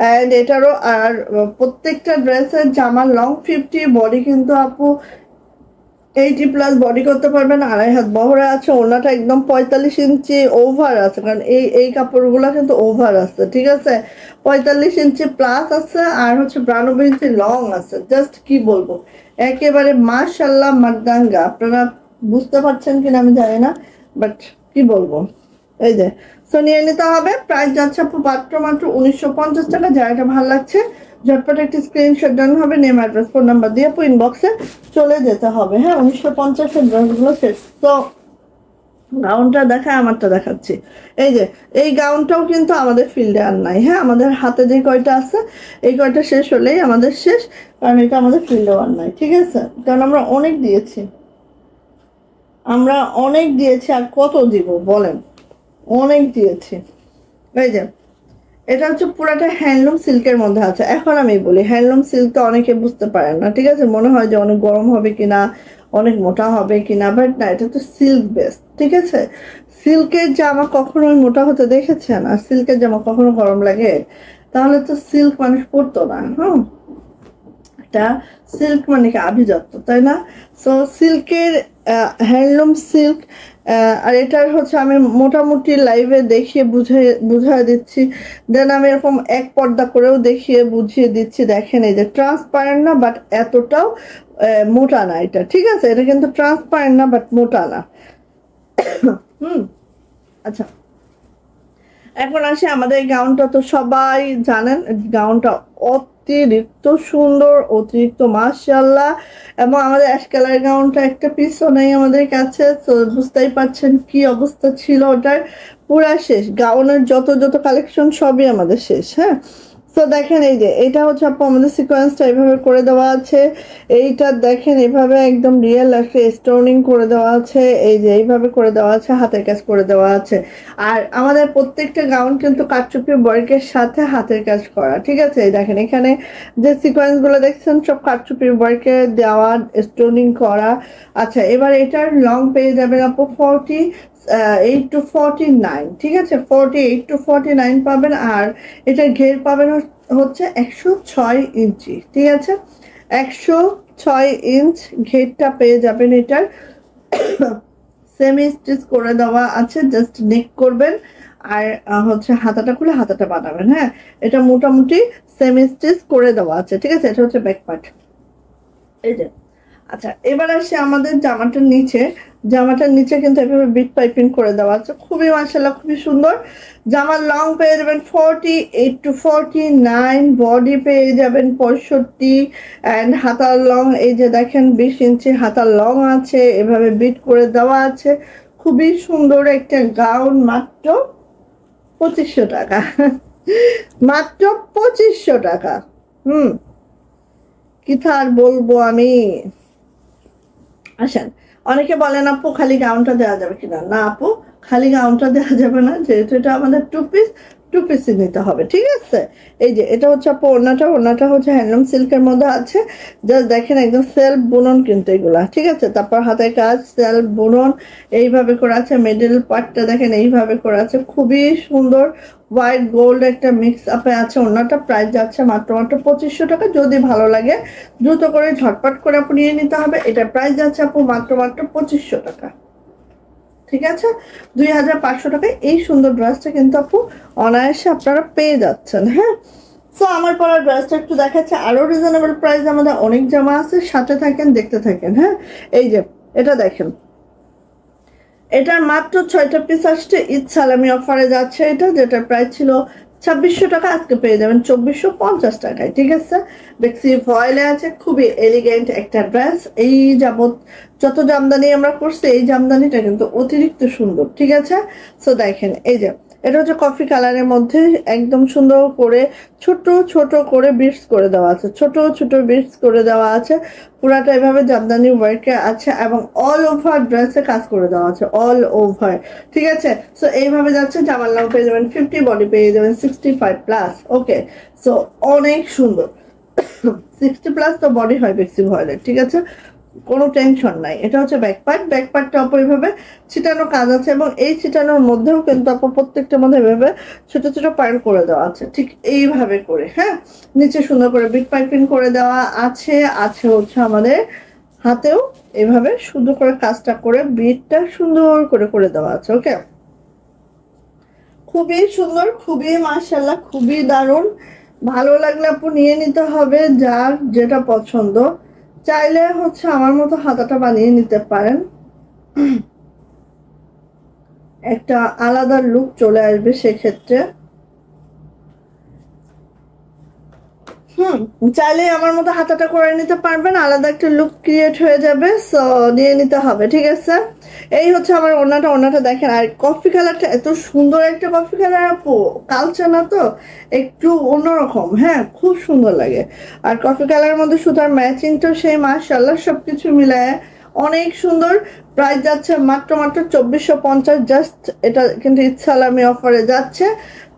অ্যান্ড এটারও আর প্রত্যেকটা ড্রেসের জামার লং 50, বডি কিন্তু আপু 80+ বডি করতে পারবেন, 2.5 হাত বহরে আছে। ওড়নাটা একদম 45 ইঞ্চি ওভার আছে, কারণ এই কাপড়গুলো কিন্তু ওভার আছে, ঠিক আছে। 45 ইঞ্চি প্লাস আছে, আর হচ্ছে 92 ইঞ্চি লং আছে। জাস্ট কি বলবো, একেবারে মাশাআল্লাহ মারদাঙ্গা। আপনারা বুঝতে পারছেন কিনা আমি জানি না, বাট কি বলবো, এই যে। সো নিয়ে নিতে হবে। প্রাইস যাচ্ছে আপু মাত্র 1950 টাকা। যার এটা ভালো লাগছে ঝটপট একটি স্ক্রিনশট ডান হবে, নেম অ্যাড্রেস ফোন নাম্বার দিয়ে আপু ইনবক্সে চলে যেতে হবে। হ্যাঁ, 1950-এর ড্রেসগুলো শেষ। তো গাউনটা দেখা, আমারটা দেখাচ্ছি। এই যে এই গাউনটাও কিন্তু আমাদের ফিল্ডে আর নাই। হ্যাঁ, আমাদের হাতে যে কয়টা আছে এই কয়টা শেষ হলেই আমাদের শেষ, কারণ এটা আমাদের ফিল্ডে আর নাই, ঠিক আছে। কারণ আমরা অনেক দিয়েছি, আর কত দিব বলেন, অনেক দিয়েছি। এই যে এটা হচ্ছে পুরাটা হ্যান্ডলুম সিল্কের মধ্যে আছে। এখন আমি বলি, হ্যান্ডলুম সিল্ক তো অনেকে বুঝতে পারেন না, ঠিক আছে। মনে হয় যে অনেক গরম হবে কিনা, অনেক মোটা হবে কিনা, বাট না, এটা তো সিল্ক বেস, ঠিক আছে। সিল্কের জামা কখনোই মোটা হতে দেখেছেন? আর সিল্কের জামা কখনো গরম লাগে? তাহলে তো সিল্ক মানুষ পরতো না। এটা সিল্ক মানে কি আভিজাত্য, তাই না? সো সিল্কের হ্যান্ডলুম সিল্ক। আর এটার হচ্ছে আমি মোটামুটি লাইভে দেখিয়ে বুঝিয়ে দিচ্ছি, দেন আমি এরকম এক পর্দা করেও দেখিয়ে বুঝিয়ে দিচ্ছি। দেখেন এই যে ট্রান্সপারেন্ট না, বাট এতটাও মোটা না এটা, ঠিক আছে। এটা কিন্তু ট্রান্সপারেন্ট না, বাট মোটা না। আচ্ছা, এখন আসে আমাদের এই গাউনটা। তো সবাই জানেন গাউনটা অতিরিক্ত সুন্দর, অতিরিক্ত মাশাআল্লাহ। এবং আমাদের অ্যাশ কালার গাউনটা একটা পিসও নেই আমাদের কাছে, তো বুঝতেই পারছেন কি অবস্থা ছিল ওটার। পুরা শেষ, গাউনের যত যত কালেকশন সবই আমাদের শেষ। হ্যাঁ, তো দেখেন এই যে এটা হচ্ছে আপু আমাদের সিকোয়েন্সটা এইভাবে করে দেওয়া আছে। এইটা দেখেন এইভাবে একদম রিয়েল একটা স্টোনিং করে দেওয়া আছে, এই যে এইভাবে করে দেওয়া আছে, হাতের কাজ করে দেওয়া আছে। আর আমাদের প্রত্যেকটা গাউন কিন্তু কারচুপি ওয়ার্কের সাথে হাতের কাজ করা, ঠিক আছে। এই দেখেন এখানে যে সিকোয়েন্স গুলো দেখছেন সব কারচুপি ওয়ার্কে দেওয়া, স্টোনিং করা। আচ্ছা, এবার এটার লং পেয়ে যাবেন আপু 48 to 49, ঠিক আছে। 48 to 49 পাবেন। আর এটার ঘের পাবেন হচ্ছে 106 ইঞ্চি, ঠিক আছে। 106 ইঞ্চ ঘেরটা পেয়ে যাবেন। এটার সেমি স্টিচ করে দেওয়া আছে, জাস্ট নেক করবেন আর হচ্ছে হাতাটা খুলে হাতাটা বানাবেন। হ্যাঁ, এটা মোটামুটি সেমি স্টিচ করে দেওয়া আছে, ঠিক আছে। এটা হচ্ছে ব্যাক পার্ট, এই যে। আচ্ছা, এবার আসি আমাদের জামাটার নিচে। জামাটার নিচে কিন্তু এভাবে বিট পাইপিং করে দেওয়া আছে, খুবই মাশাআল্লাহ, খুবই সুন্দর। জামার লং পেয়ে যাবেন 48 to 49, বডি পেয়ে যাবেন 65, অ্যান্ড হাতার লং এই যে দেখেন 20 ইঞ্চি হাতার লং আছে, এভাবে বিট করে দেওয়া আছে। খুবই সুন্দর একটা গাউন, মাত্র 2500 টাকা। মাত্র 2500 টাকা। কি আর বলবো আমি। আসেন, অনেকে বলেন আপু খালি গাউনটা দেওয়া যাবে কিনা। না আপু, খালি গাউনটা দেওয়া যাবে না, যেহেতু এটা আমাদের টু পিসই নিতে হবে, ঠিক আছে। এই যে এটা হচ্ছে আপু ওড়নাটা হচ্ছে হ্যান্ডলুম সিল্কের মধ্যে আছে। জাস্ট দেখেন একদম সেলফ বুনন কিন্তু এগুলা, ঠিক আছে। তারপর হাতের কাজ সেলফ বুনন এইভাবে করে আছে। মিডল পার্টটা দেখেন এইভাবে করে আছে, খুবই সুন্দর। হোয়াইট গোল্ড একটা মিক্স আপে আছে। ওড়নাটা প্রাইস যাচ্ছে মাত্র 2500 টাকা। যদি ভালো লাগে দ্রুত করে ঝটপট করে আপু নিয়ে নিতে হবে। এটা প্রাইস যাচ্ছে আপু মাত্র 2500 টাকা, ঠিক আছে। 2500 টাকায় এই সুন্দর ড্রেসটা কিন্তু আপু অনায়াসে আপনারা পেয়ে যাচ্ছেন। হ্যাঁ, সো আমার পরা ড্রেসটা একটু দেখাচ্ছে, আরো রিজনেবল প্রাইস আমাদের অনেক জামা আছে, সাথে থাকেন, দেখতে থাকেন। হ্যাঁ, এই যে এটা দেখেন, এটার মাত্র 6টা পিস আসছে, ঈদ সালামি অফারে যাচ্ছে এটা, যেটার প্রাইস ছিল 2600 টাকা, আজকে পেয়ে যাবেন 2450 টাকায়, ঠিক আছে। বেক্সি ফয়েলে আছে, খুবই এলিগেন্ট একটা ড্রেস। এই যাবত যত জামদানি আমরা করছি, এই জামদানিটা কিন্তু অতিরিক্ত সুন্দর, ঠিক আছে। সো দেখেন এই যে এটা হচ্ছে কফি কালারের মধ্যে একদম সুন্দর করে ছোট ছোট করে বিটস করে দেওয়া আছে, ছোট ছোট বিটস করে দেওয়া আছে। পুরাটা এভাবে জামদানি ওয়ার্কে আছে এবং অল ওভার ড্রেসে কাজ করে দেওয়া আছে, অল ওভার, ঠিক আছে। সো এইভাবে যাচ্ছে। জামার লং পেয়ে যাবেন 50, বডি পেয়ে যাবেন 65+। ওকে, সো অনেক সুন্দর। 60+ তো বডি হয় বেক্সি ভয়েলের, ঠিক আছে, কোনো টেনশন নাই। এটা হচ্ছে ব্যাকপার্টটা আপু এইভাবে ছিটানো কাজ আছে, এবং এই ছিটানোর মধ্যেও কিন্তু আপু প্রত্যেকটার মধ্যে এভাবে ছোট ছোট পয়েন্ট করে দেওয়া আছে, ঠিক এইভাবে করে। হ্যাঁ, নিচে সুন্দর করে বিট পাইপিং করে দেওয়া আছে। আছে হচ্ছে আমাদের হাতেও এইভাবে সুন্দর করে কাজটা করে বিটটা সুন্দর করে করে দেওয়া আছে। ওকে, খুবই সুন্দর, খুবই মাশাআল্লাহ, খুবই দারুণ। ভালো লাগলে আপু নিয়ে নিতে হবে, যার যেটা পছন্দ। চাইলে হচ্ছে আমার মতো হাতাটা বানিয়ে নিতে পারেন, একটা আলাদা লুক চলে আসবে সেক্ষেত্রে। চাইলে আমার মতো হাতাটা করে নিতে পারবেন, আলাদা একটা লুক ক্রিয়েট হয়ে যাবে। সো নিয়ে নিতে হবে, ঠিক আছে। এই হচ্ছে আমার ওড়নাটা দেখেন। আর কফি কালারটা এত সুন্দর একটা কফি কালার আপু, কালচার না তো, একটু অন্যরকম। হ্যাঁ, খুব সুন্দর লাগে। আর কফি কালারের মধ্যে সুতার ম্যাচিংটাও সেই, মাশাআল্লাহ, সবকিছু মিলায় অনেক সুন্দর। প্রাইস যাচ্ছে মাত্র 2450। জাস্ট এটা কিন্তু ঈদ সালামি অফারে যাচ্ছে।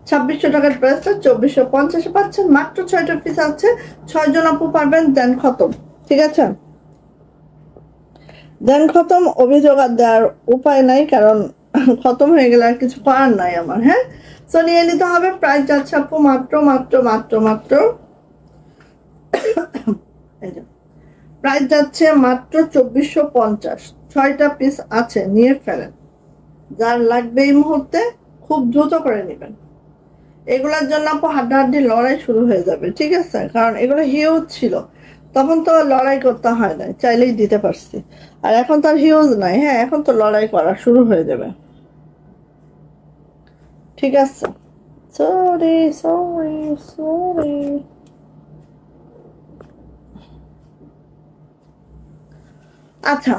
2600 টাকার ড্রেসটা 2450 পাচ্ছেন। মাত্র 6টা পিস আছে, 6 জন আপু পারবেন, দেন খতম, ঠিক আছে। দেন খতম, অভিযোগ আর দেওয়ার উপায় নাই, কারণ খতম হয়ে গেলে আর কিছু করার নাই আমার। হ্যাঁ, সো নিয়ে নিতে হবে। প্রাইস যাচ্ছে আপু মাত্র মাত্র মাত্র মাত্র প্রাইস যাচ্ছে মাত্র 2450। 6টা পিস আছে, নিয়ে ফেলেন। যার লাগবে এই মুহূর্তে খুব দ্রুত করে নেবেন। এগুলোর জন্য আপু হাড্ডাহাড্ডি লড়াই শুরু হয়ে যাবে, ঠিক আছে? কারণ এগুলো হিউজ ছিল, তখন তো লড়াই করতে হয় না, চাইলেই দিতে পারছি। আর এখন তো আর হিউজ নাই। হ্যাঁ, এখন তো লড়াই করা শুরু হয়ে যাবে, ঠিক আছে? Sorry sorry sorry. আচ্ছা,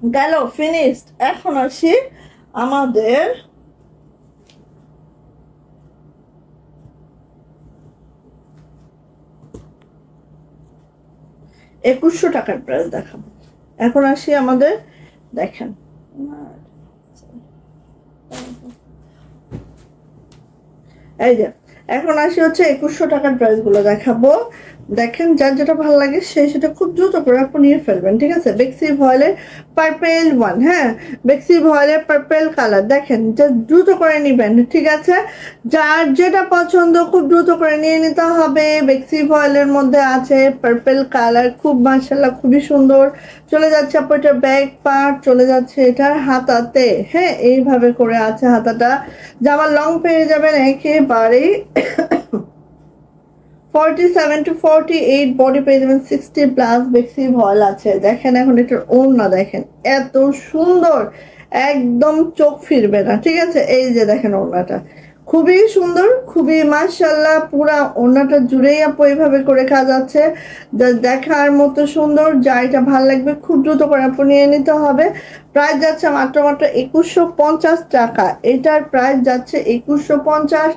গেল, ফিনিশড। এখন আসি আমাদের 2100 টাকার প্রাইস দেখাবো। এখন আসি আমাদের, দেখেন, এই যে এখন আসি হচ্ছে 2100 টাকার প্রাইস গুলো দেখাবো। দেখেন, যার যেটা ভালো লাগে সে সেটা খুব দ্রুত করে আপনি নিয়ে ফেলবেন, ঠিক আছে? বেক্সি ভয়েলের পার্পেল ওয়ান, হ্যাঁ, বেক্সি ভয়েলের পার্পেল কালার। দেখেন, জাস্ট দ্রুত করে নিবেন, ঠিক আছে? যার যেটা পছন্দ খুব দ্রুত করে নিয়ে নিতে হবে। বেক্সি ভয়েলের মধ্যে আছে পার্পেল কালার, খুব মাশাআল্লাহ খুবই সুন্দর। চলে যাচ্ছে আপু এটা ব্যাক পার্ট, চলে যাচ্ছে এটার হাতাতে। হ্যাঁ, এইভাবে করে আছে হাতাটা। জামা লং পেয়ে যাবেন একেবারেই 47 to 48, বডি পেয়ে যাবেন 60+। বেক্সি ভয়েল আছে। দেখেন এখন এটার ওড়না দেখেন, এত সুন্দর, একদম চোখ ফিরবে না, ঠিক আছে? এই যে দেখেন ওড়নাটা খুবই সুন্দর, খুবই মাশাআল্লাহ। পুরা ওড়নাটা জুড়েই আপু এইভাবে করে কাজ আছে, দেখার মতো সুন্দর। যা এটা ভালো লাগবে খুব দ্রুত করে আপু নিয়ে নিতে হবে। প্রাইস যাচ্ছে মাত্র মাত্র 2150 টাকা। এটার প্রাইস যাচ্ছে 2150।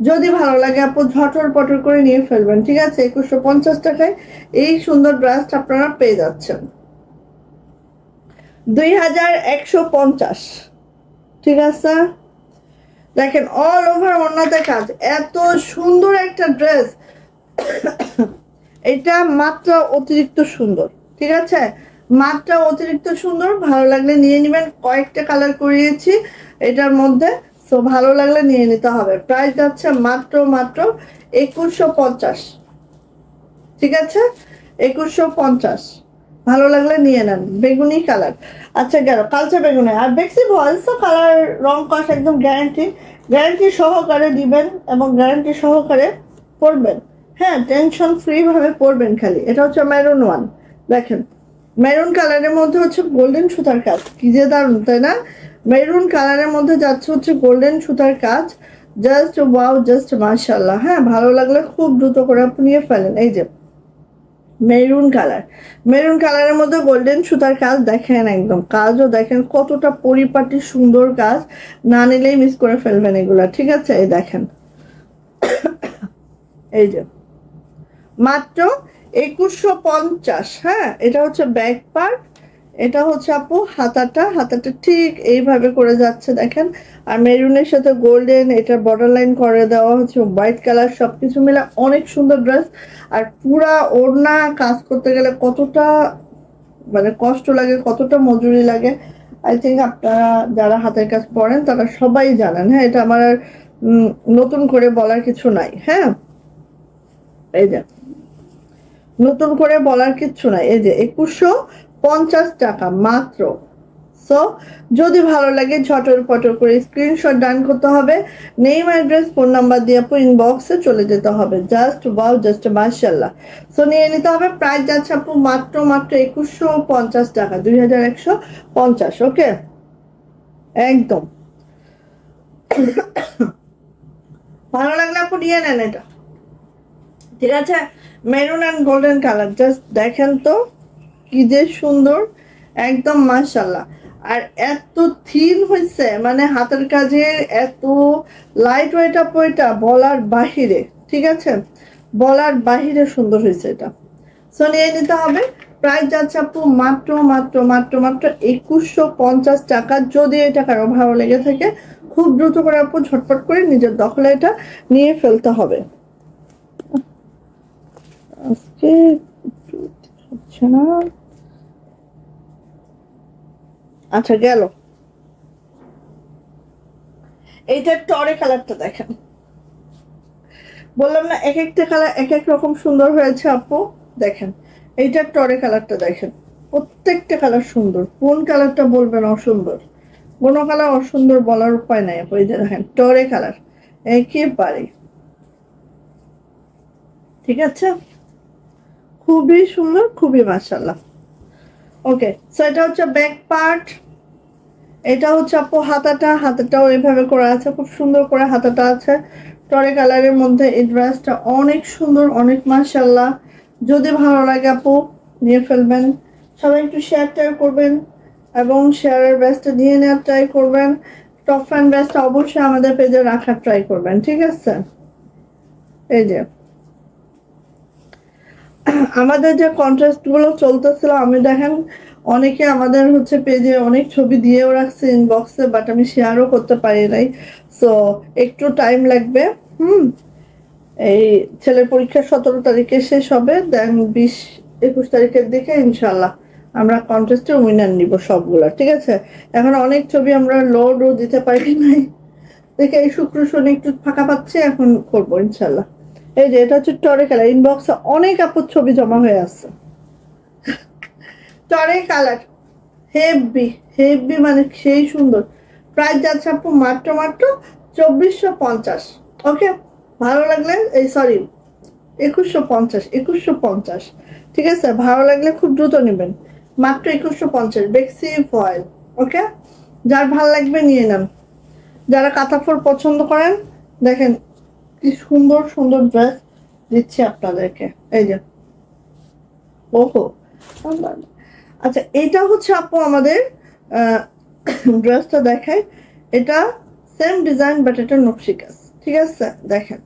যদি ভালো লাগে আপু ঝটর পটর করে নিয়ে ফেলবেন, ঠিক আছে? 2150 টাকায় এই সুন্দর ড্রেসটা আপনারা পেয়ে যাচ্ছেন। 2150, ঠিক আছে? দেখেন অল ওভার ওড়নাতে কাজ, এত সুন্দর একটা ড্রেস। এটা মাত্রা অতিরিক্ত সুন্দর, ঠিক আছে? মাত্রা অতিরিক্ত সুন্দর। ভালো লাগলে নিয়ে নেবেন। কয়েকটা কালার করিয়েছি এটার মধ্যে, সো ভালো লাগলে নিয়ে নিতে হবে। প্রাইস যাচ্ছে মাত্র মাত্র 2150, ঠিক আছে? 2150। ভালো লাগলে নিয়ে নেন। বেগুনি কালার, আচ্ছা গেল কালচে বেগুনি। আর বেক্সি ভয়েস তো কালার রং কস একদম গ্যারান্টি, গ্যারান্টি সহকারে দিবেন এবং গ্যারান্টি সহকারে পরবেন। হ্যাঁ, টেনশন ফ্রি ভাবে পরবেন খালি। এটা হচ্ছে মেরুন ওয়ান। দেখেন, মেরুন কালারের মধ্যে হচ্ছে গোল্ডেন সুতার কাজ, কি যে দারুন, তাই না? মেরুন কালারের মধ্যে যাচ্ছে হচ্ছে গোল্ডেন সুতার কাজ। জাস্ট ওয়াও, জাস্ট মাশাআল্লাহ। হ্যাঁ, ভালো লাগলে খুব দ্রুত করে আপনি নিয়ে ফেলেন। এই যে মেরুন কালার, মেরুন কালারের মধ্যে গোল্ডেন সুতার কাজ। দেখেন একদম কাজও দেখেন কতটা পরিপাটি সুন্দর কাজ। না নিলেই মিস করে ফেলবেন এগুলা, ঠিক আছে? এই দেখেন, এই যে মাত্র 2150। হ্যাঁ, এটা হচ্ছে ব্যাক পার্ট, এটা হচ্ছে আপু হাতাটা। হাতাটা ঠিক এইভাবে করে যাচ্ছে দেখেন। আর মেরুনের সাথে গোল্ডেন, এটা বর্ডার লাইন করে দেওয়া হচ্ছে হোয়াইট কালার। সবকিছু মিলে অনেক সুন্দর ড্রেস। আর পুরা ওড়না কাজ করতে গেলে কতটা মানে কষ্ট লাগে, কতটা মজুরি লাগে, আই থিঙ্ক আপনারা যারা হাতের কাজ পড়েন তারা সবাই জানেন। হ্যাঁ, এটা আমার আর নতুন করে বলার কিছু নাই। হ্যাঁ, এই যে নতুন করে বলার কিচ্ছু নাই। এই যে 2150 টাকা মাত্র। সো যদি ভালো লাগে ঝটর পটর করে স্ক্রিনশট ডান করতে হবে। নেম, অ্যাড্রেস, ফোন নাম্বার দিয়ে আপু ইনবক্সে চলে যেতে হবে। জাস্ট ওয়াও, জাস্ট মাশাআল্লাহ। সো নিয়ে নিতে হবে। প্রাইস যাচ্ছে আপু মাত্র মাত্র 2150 টাকা, 2150। ওকে, একদম ভালো লাগলে আপু নিয়ে নেন এটা, ঠিক আছে? Maroon and golden colour, just দেখেন তো কি যে সুন্দর, একদম মাশাআল্লাহ। আর এত থিন হয়েছে, মানে হাতের কাজের এত লাইট ওয়েট আপু, এটা বলার বাহিরে, ঠিক আছে? বলার বাহিরে সুন্দর হয়েছে এটা। সো নিয়ে নিতে হবে। প্রাইস যাচ্ছে আপু মাত্র মাত্র মাত্র মাত্র 2150 টাকা। যদি এটা কারো ভালো লেগে থাকে খুব দ্রুত করে আপু ঝটপট করে নিজের দখলে এটা নিয়ে ফেলতে হবে। আজকে হচ্ছে না, আচ্ছা গেল। এইটা টরে কালারটা দেখেন, বললাম না এক একটা কালার এক এক রকম সুন্দর হয়েছে আপু। দেখেন এইটার টরে কালারটা দেখেন, প্রত্যেকটা কালার সুন্দর। কোন কালারটা বলবেন অসুন্দর? কোনো কালার অসুন্দর বলার উপায় নাই আপু। এই যে দেখেন টরে কালার একেবারে, ঠিক আছে, খুবই সুন্দর, খুবই মাশাআল্লাহ। ওকে, সো এটা হচ্ছে ব্যাক পার্ট। এটা হচ্ছে আপু হাতাটা, হাতাটাও এভাবে করা আছে, খুব সুন্দর করে হাতাটা আছে টরে কালারের মধ্যে। এই ড্রেসটা অনেক সুন্দর, অনেক মাশাআল্লাহ। যদি ভালো লাগে আপু নিয়ে ফেলবেন। সবাই একটু শেয়ার টেয়ার করবেন এবং শেয়ারের ব্যাচটা নিয়ে নেওয়ার ট্রাই করবেন। টপ ফ্যান ব্যাচটা অবশ্যই আমাদের পেজে রাখার ট্রাই করবেন, ঠিক আছে। এই যে আমাদের যে কন্ট্রাস্ট গুলো চলতেছিল, আমি দেখেন অনেকে আমাদের হচ্ছে পেজে অনেক ছবি দিয়েও রাখছে ইনবক্সে, বাট আমি শেয়ারও করতে পারি নাই। সো একটু টাইম লাগবে। এই ছেলের পরীক্ষা 17 তারিখে শেষ হবে, দেন 20-21 তারিখের দিকে ইনশাল্লাহ আমরা কন্টেস্টে উইনার নিব সবগুলা, ঠিক আছে। এখন অনেক ছবি আমরা লোডও দিতে পারি নাই, দেখে এই শুক্র শনি একটু ফাঁকা পাচ্ছি, এখন করবো ইনশাল্লাহ। এই যে এটা হচ্ছে টরে কালার, ইনবক্সে অনেক আপুর ছবি জমা হয়ে আছে। টরে কালার হেভি হেভি, মানে সেই সুন্দর। প্রাইস যাচ্ছে আপু মাত্র মাত্র 2450। ওকে, ভালো লাগলে এই সরি 2150, ঠিক আছে। ভালো লাগলে খুব দ্রুত নেবেন, মাত্র 2150 বেক্সি ফয়েল। ওকে, যার ভালো লাগবে নিয়ে নেন। যারা কাঁথাফোর পছন্দ করেন, দেখেন কি সুন্দর সুন্দর ড্রেস দিচ্ছি আপনাদেরকে। এই যে ওহো, আচ্ছা এটা হচ্ছে আপু আমাদের ড্রেসটা দেখাই। এটা সেম ডিজাইন বাট এটা নকশি কাজ, ঠিক আছে। দেখেন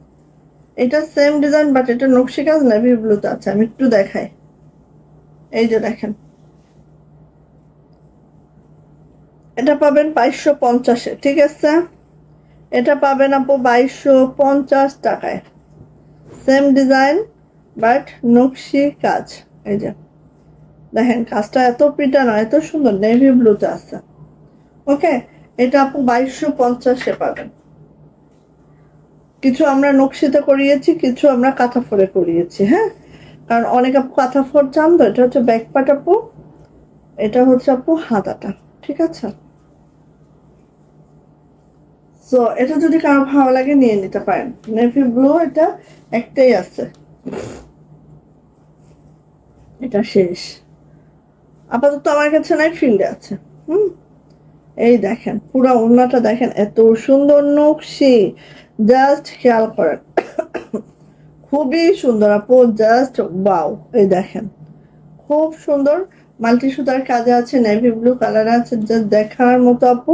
এটা সেম ডিজাইন বাট এটা নকশি কাজ নেভি ব্লুতে আছে। আমি একটু দেখাই, এই যে দেখেন এটা পাবেন 2250-এ, ঠিক আছে। এটা পাবেন আপু 2250 টাকায়, সেম ডিজাইন বাট নকশি কাজ। এই যে দেখেন কাজটা এত পিটানো, এত সুন্দর, নেভি ব্লুতে আছে। ওকে, এটা আপু 2250-এ পাবেন। কিছু আমরা নকশিতে করিয়েছি, কিছু আমরা কাঁথা ফোরে করিয়েছি, হ্যাঁ, কারণ অনেক আপু কাঁথা ফোর চান তো। এটা হচ্ছে ব্যাক পার্ট আপু, এটা হচ্ছে আপু হাতাটা, ঠিক আছে। সো এটা যদি কারো ভালো লাগে নিয়ে নিতে পারেন। নেভি ব্লু এটা একটাই আছে, এটা শেষ আপাতত আমার কাছে নাই, ফিল্ডে আছে। এই দেখেন পুরো ওড়নাটা দেখেন, এত সুন্দর নকশি, জাস্ট খেয়াল করেন, খুবই সুন্দর আপু, জাস্ট ওয়াও। এই দেখেন খুব সুন্দর মাল্টি সুতার কাজে আছে, নেভি ব্লু কালার আছে, জাস্ট দেখার মতো আপু।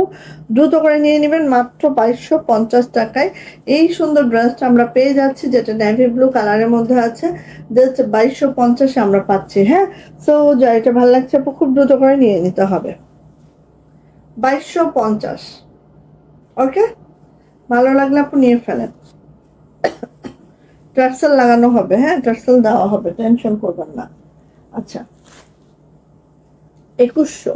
দ্রুত করে নিয়ে নেবেন মাত্র 2250 টাকায়। এই সুন্দর ড্রেসটা আমরা পেয়ে যাচ্ছি, যেটা নেভি ব্লু কালারের মধ্যে আছে, জাস্ট 2250-এ আমরা পাচ্ছি, হ্যাঁ। সো যা এটা ভালো লাগছে আপু, খুব দ্রুত করে নিয়ে নিতে হবে। 2250, ওকে, ভালো লাগলে আপু নিয়ে ফেলেন। টার্সেল লাগানো হবে, হ্যাঁ, টার্সেল দেওয়া হবে, টেনশন করবেন না। আচ্ছা 2100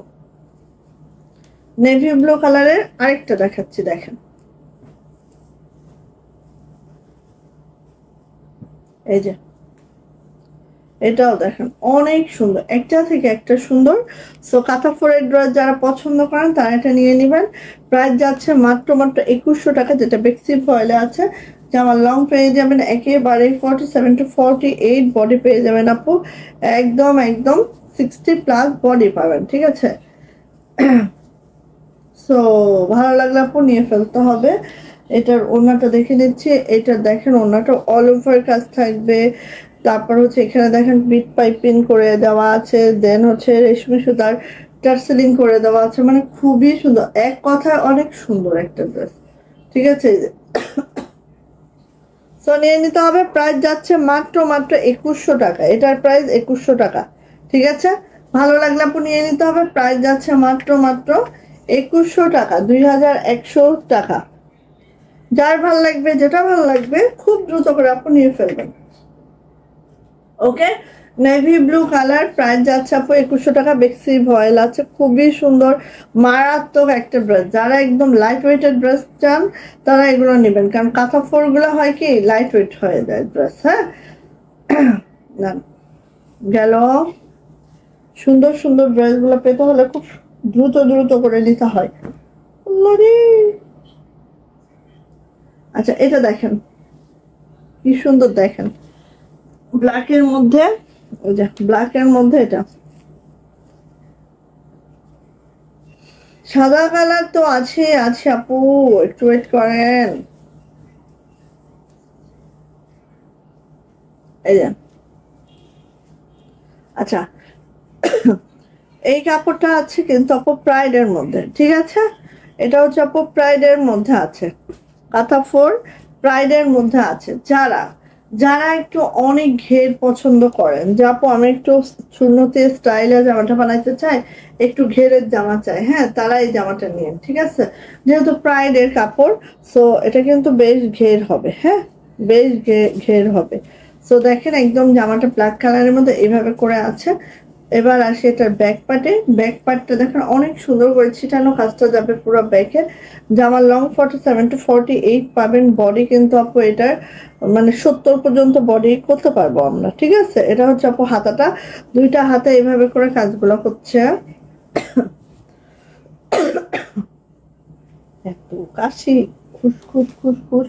নেভি ব্লু কালারের আরেকটা দেখাচ্ছি, দেখেন এই যে এটাও দেখেন অনেক সুন্দর, একটা থেকে একটা সুন্দর। সো কাঁথা ফোরের ড্রেস যারা পছন্দ করেন তারা এটা নিয়ে নেবেন। প্রাইস যাচ্ছে মাত্র মাত্র 2100 টাকা, যেটা বেক্সি ফয়েলে আছে। জামা লং পেয়ে যাবেন একেবারে 47 to 48 বডি পেয়ে যাবেন আপু, একদম একদম 60+ বডি পাবেন, ঠিক আছে। সো ভালো লাগলে আপু নিয়ে ফেলতে হবে। এটার ওড়নাটা দেখে নিচ্ছি, এটা দেখেন ওড়নাটা অল ওভার কাজ থাকবে। তারপর হচ্ছে এখানে দেখেন বিট পাইপিং করে দেওয়া আছে, দেন হচ্ছে রেশমি সুতার টার্সেলিং করে দেওয়া আছে, মানে খুবই সুন্দর, এক কথায় অনেক সুন্দর একটা ড্রেস, ঠিক আছে। সো নিয়ে নিতে হবে। প্রাইস যাচ্ছে মাত্র মাত্র 2100 টাকা, এটার প্রাইস 2100 টাকা, ঠিক আছে। ভালো লাগলে আপু নিয়ে নিতে হবে। প্রাইস যাচ্ছে মাত্র মাত্র 2100 টাকা, 2100 টাকা। যার ভালো লাগবে, যেটা ভালো লাগবে খুব দ্রুত করে আপু নিয়ে ফেলবেন। ওকে, নেভি ব্লু কালার, প্রাইস যাচ্ছে আপু 2100 টাকা। বেক্সি ভয়েল আছে, খুবই সুন্দর মারাত্মক একটা ড্রেস। যারা একদম লাইট ওয়েটের ড্রেস চান তারা এগুলো নেবেন, কারণ কাঁথা ফোরগুলো হয় কি লাইট ওয়েট হয়ে যায় ড্রেস। হ্যাঁ না গেল। সুন্দর সুন্দর ড্রেসগুলো পেতে হলে খুব দ্রুত দ্রুত করে নিতে হয়। আল্লাহরে। আচ্ছা এটা দেখেন কি সুন্দর, দেখেন ব্ল্যাকের মধ্যে, ওই যে ব্ল্যাকের মধ্যে এটা সাদা কালার তো আছে আছে আপু, একটু ওয়েট করেন। এই যে আচ্ছা এই কাপড়টা আছে কিন্তু আপু প্রাইডের মধ্যে, ঠিক আছে? এটা হচ্ছে আপু প্রাইডের মধ্যে আছে, কাঁথা ফোর প্রাইডের মধ্যে আছে। যারা যারা একটু অনেক ঘের পছন্দ করেন, যে আপু আমি একটু সুন্নতি স্টাইলে জামাটা বানাইতে চাই, একটু ঘেরের জামা চাই, হ্যাঁ তারা এই জামাটা নিন, ঠিক আছে? যেহেতু প্রাইডের কাপড়, সো এটা কিন্তু বেশ ঘের হবে, হ্যাঁ বেশ ঘের হবে। সো দেখেন একদম জামাটা ব্ল্যাক কালারের মধ্যে এইভাবে করে আছে। এবার আসি এটার ব্যাক পার্টে। ব্যাক পার্টটা দেখেন অনেক সুন্দর করে ছিটানো কাজটা যাবে পুরো ব্যাকে। জামার লং 47 to 48 পাবেন। বডি কিন্তু আপু এটার মানে 70 পর্যন্ত বডি করতে পারবো আমরা, ঠিক আছে? এটা হচ্ছে আপু হাতাটা, দুইটা হাতে এইভাবে করে কাজগুলো হচ্ছে। এত কাশি, খুসখুস খুসখুস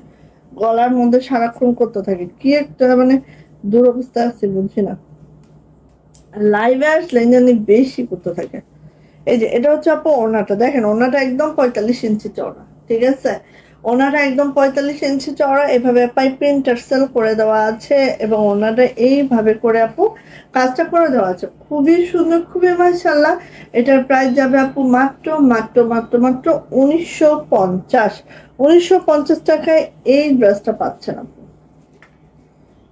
গলার মধ্যে সারাক্ষণ করতে থাকে, কি একটা মানে দুরবস্থা আছে বুঝছি না। লাইভে আসলে জানি বেশি করতে থাকে। এই যে এটা হচ্ছে আপু ওড়নাটা, দেখেন ওড়নাটা একদম 45 ইঞ্চি চওড়া, ঠিক আছে? ওড়নাটা একদম 45 ইঞ্চি চওড়া, এভাবে পাইপিং টার্সেল করে দেওয়া আছে এবং ওড়নাটা এইভাবে করে আপু কাজটা করে দেওয়া আছে, খুবই সুন্দর, খুবই মাশাআল্লাহ। এটার প্রাইস যাবে আপু মাত্র মাত্র মাত্র মাত্র 1950। 1950 টাকায় এই ড্রেসটা পাচ্ছেন আপু,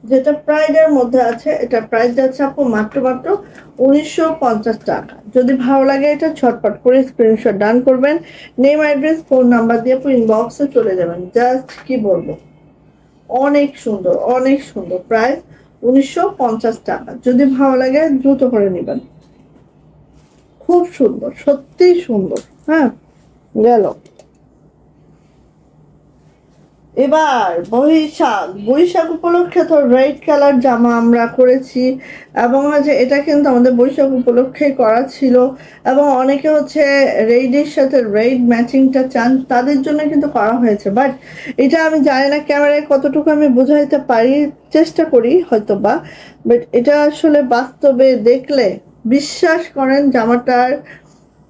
যেটা প্রাইডের মধ্যে আছে। এটা প্রাইস যাচ্ছে আপু মাত্র মাত্র 1950 টাকা। যদি ভালো লাগে এটা ঝটপট করে স্ক্রিনশট ডান করবেন, নেম অ্যাড্রেস ফোন নাম্বার দিয়ে আপু ইনবক্সে চলে যাবেন। জাস্ট কি বলবো, অনেক সুন্দর অনেক সুন্দর। প্রাইস 1950 টাকা। যদি ভালো লাগে দ্রুত করে নেবেন, খুব সুন্দর, সত্যি সুন্দর। হ্যাঁ গেল। এবার বৈশাখ, বৈশাখ উপলক্ষে তো রেড কালার জামা আমরা করেছি, এবং হচ্ছে এটা কিন্তু আমাদের বৈশাখ উপলক্ষে করা ছিল, এবং অনেকে হচ্ছে রেডের সাথে রেড ম্যাচিংটা চান, তাদের জন্য কিন্তু করা হয়েছে। বাট এটা আমি জানি না ক্যামেরায় কতটুকু আমি বোঝাইতে পারি, চেষ্টা করি হয়তো বা, বাট এটা আসলে বাস্তবে দেখলে বিশ্বাস করেন জামাটার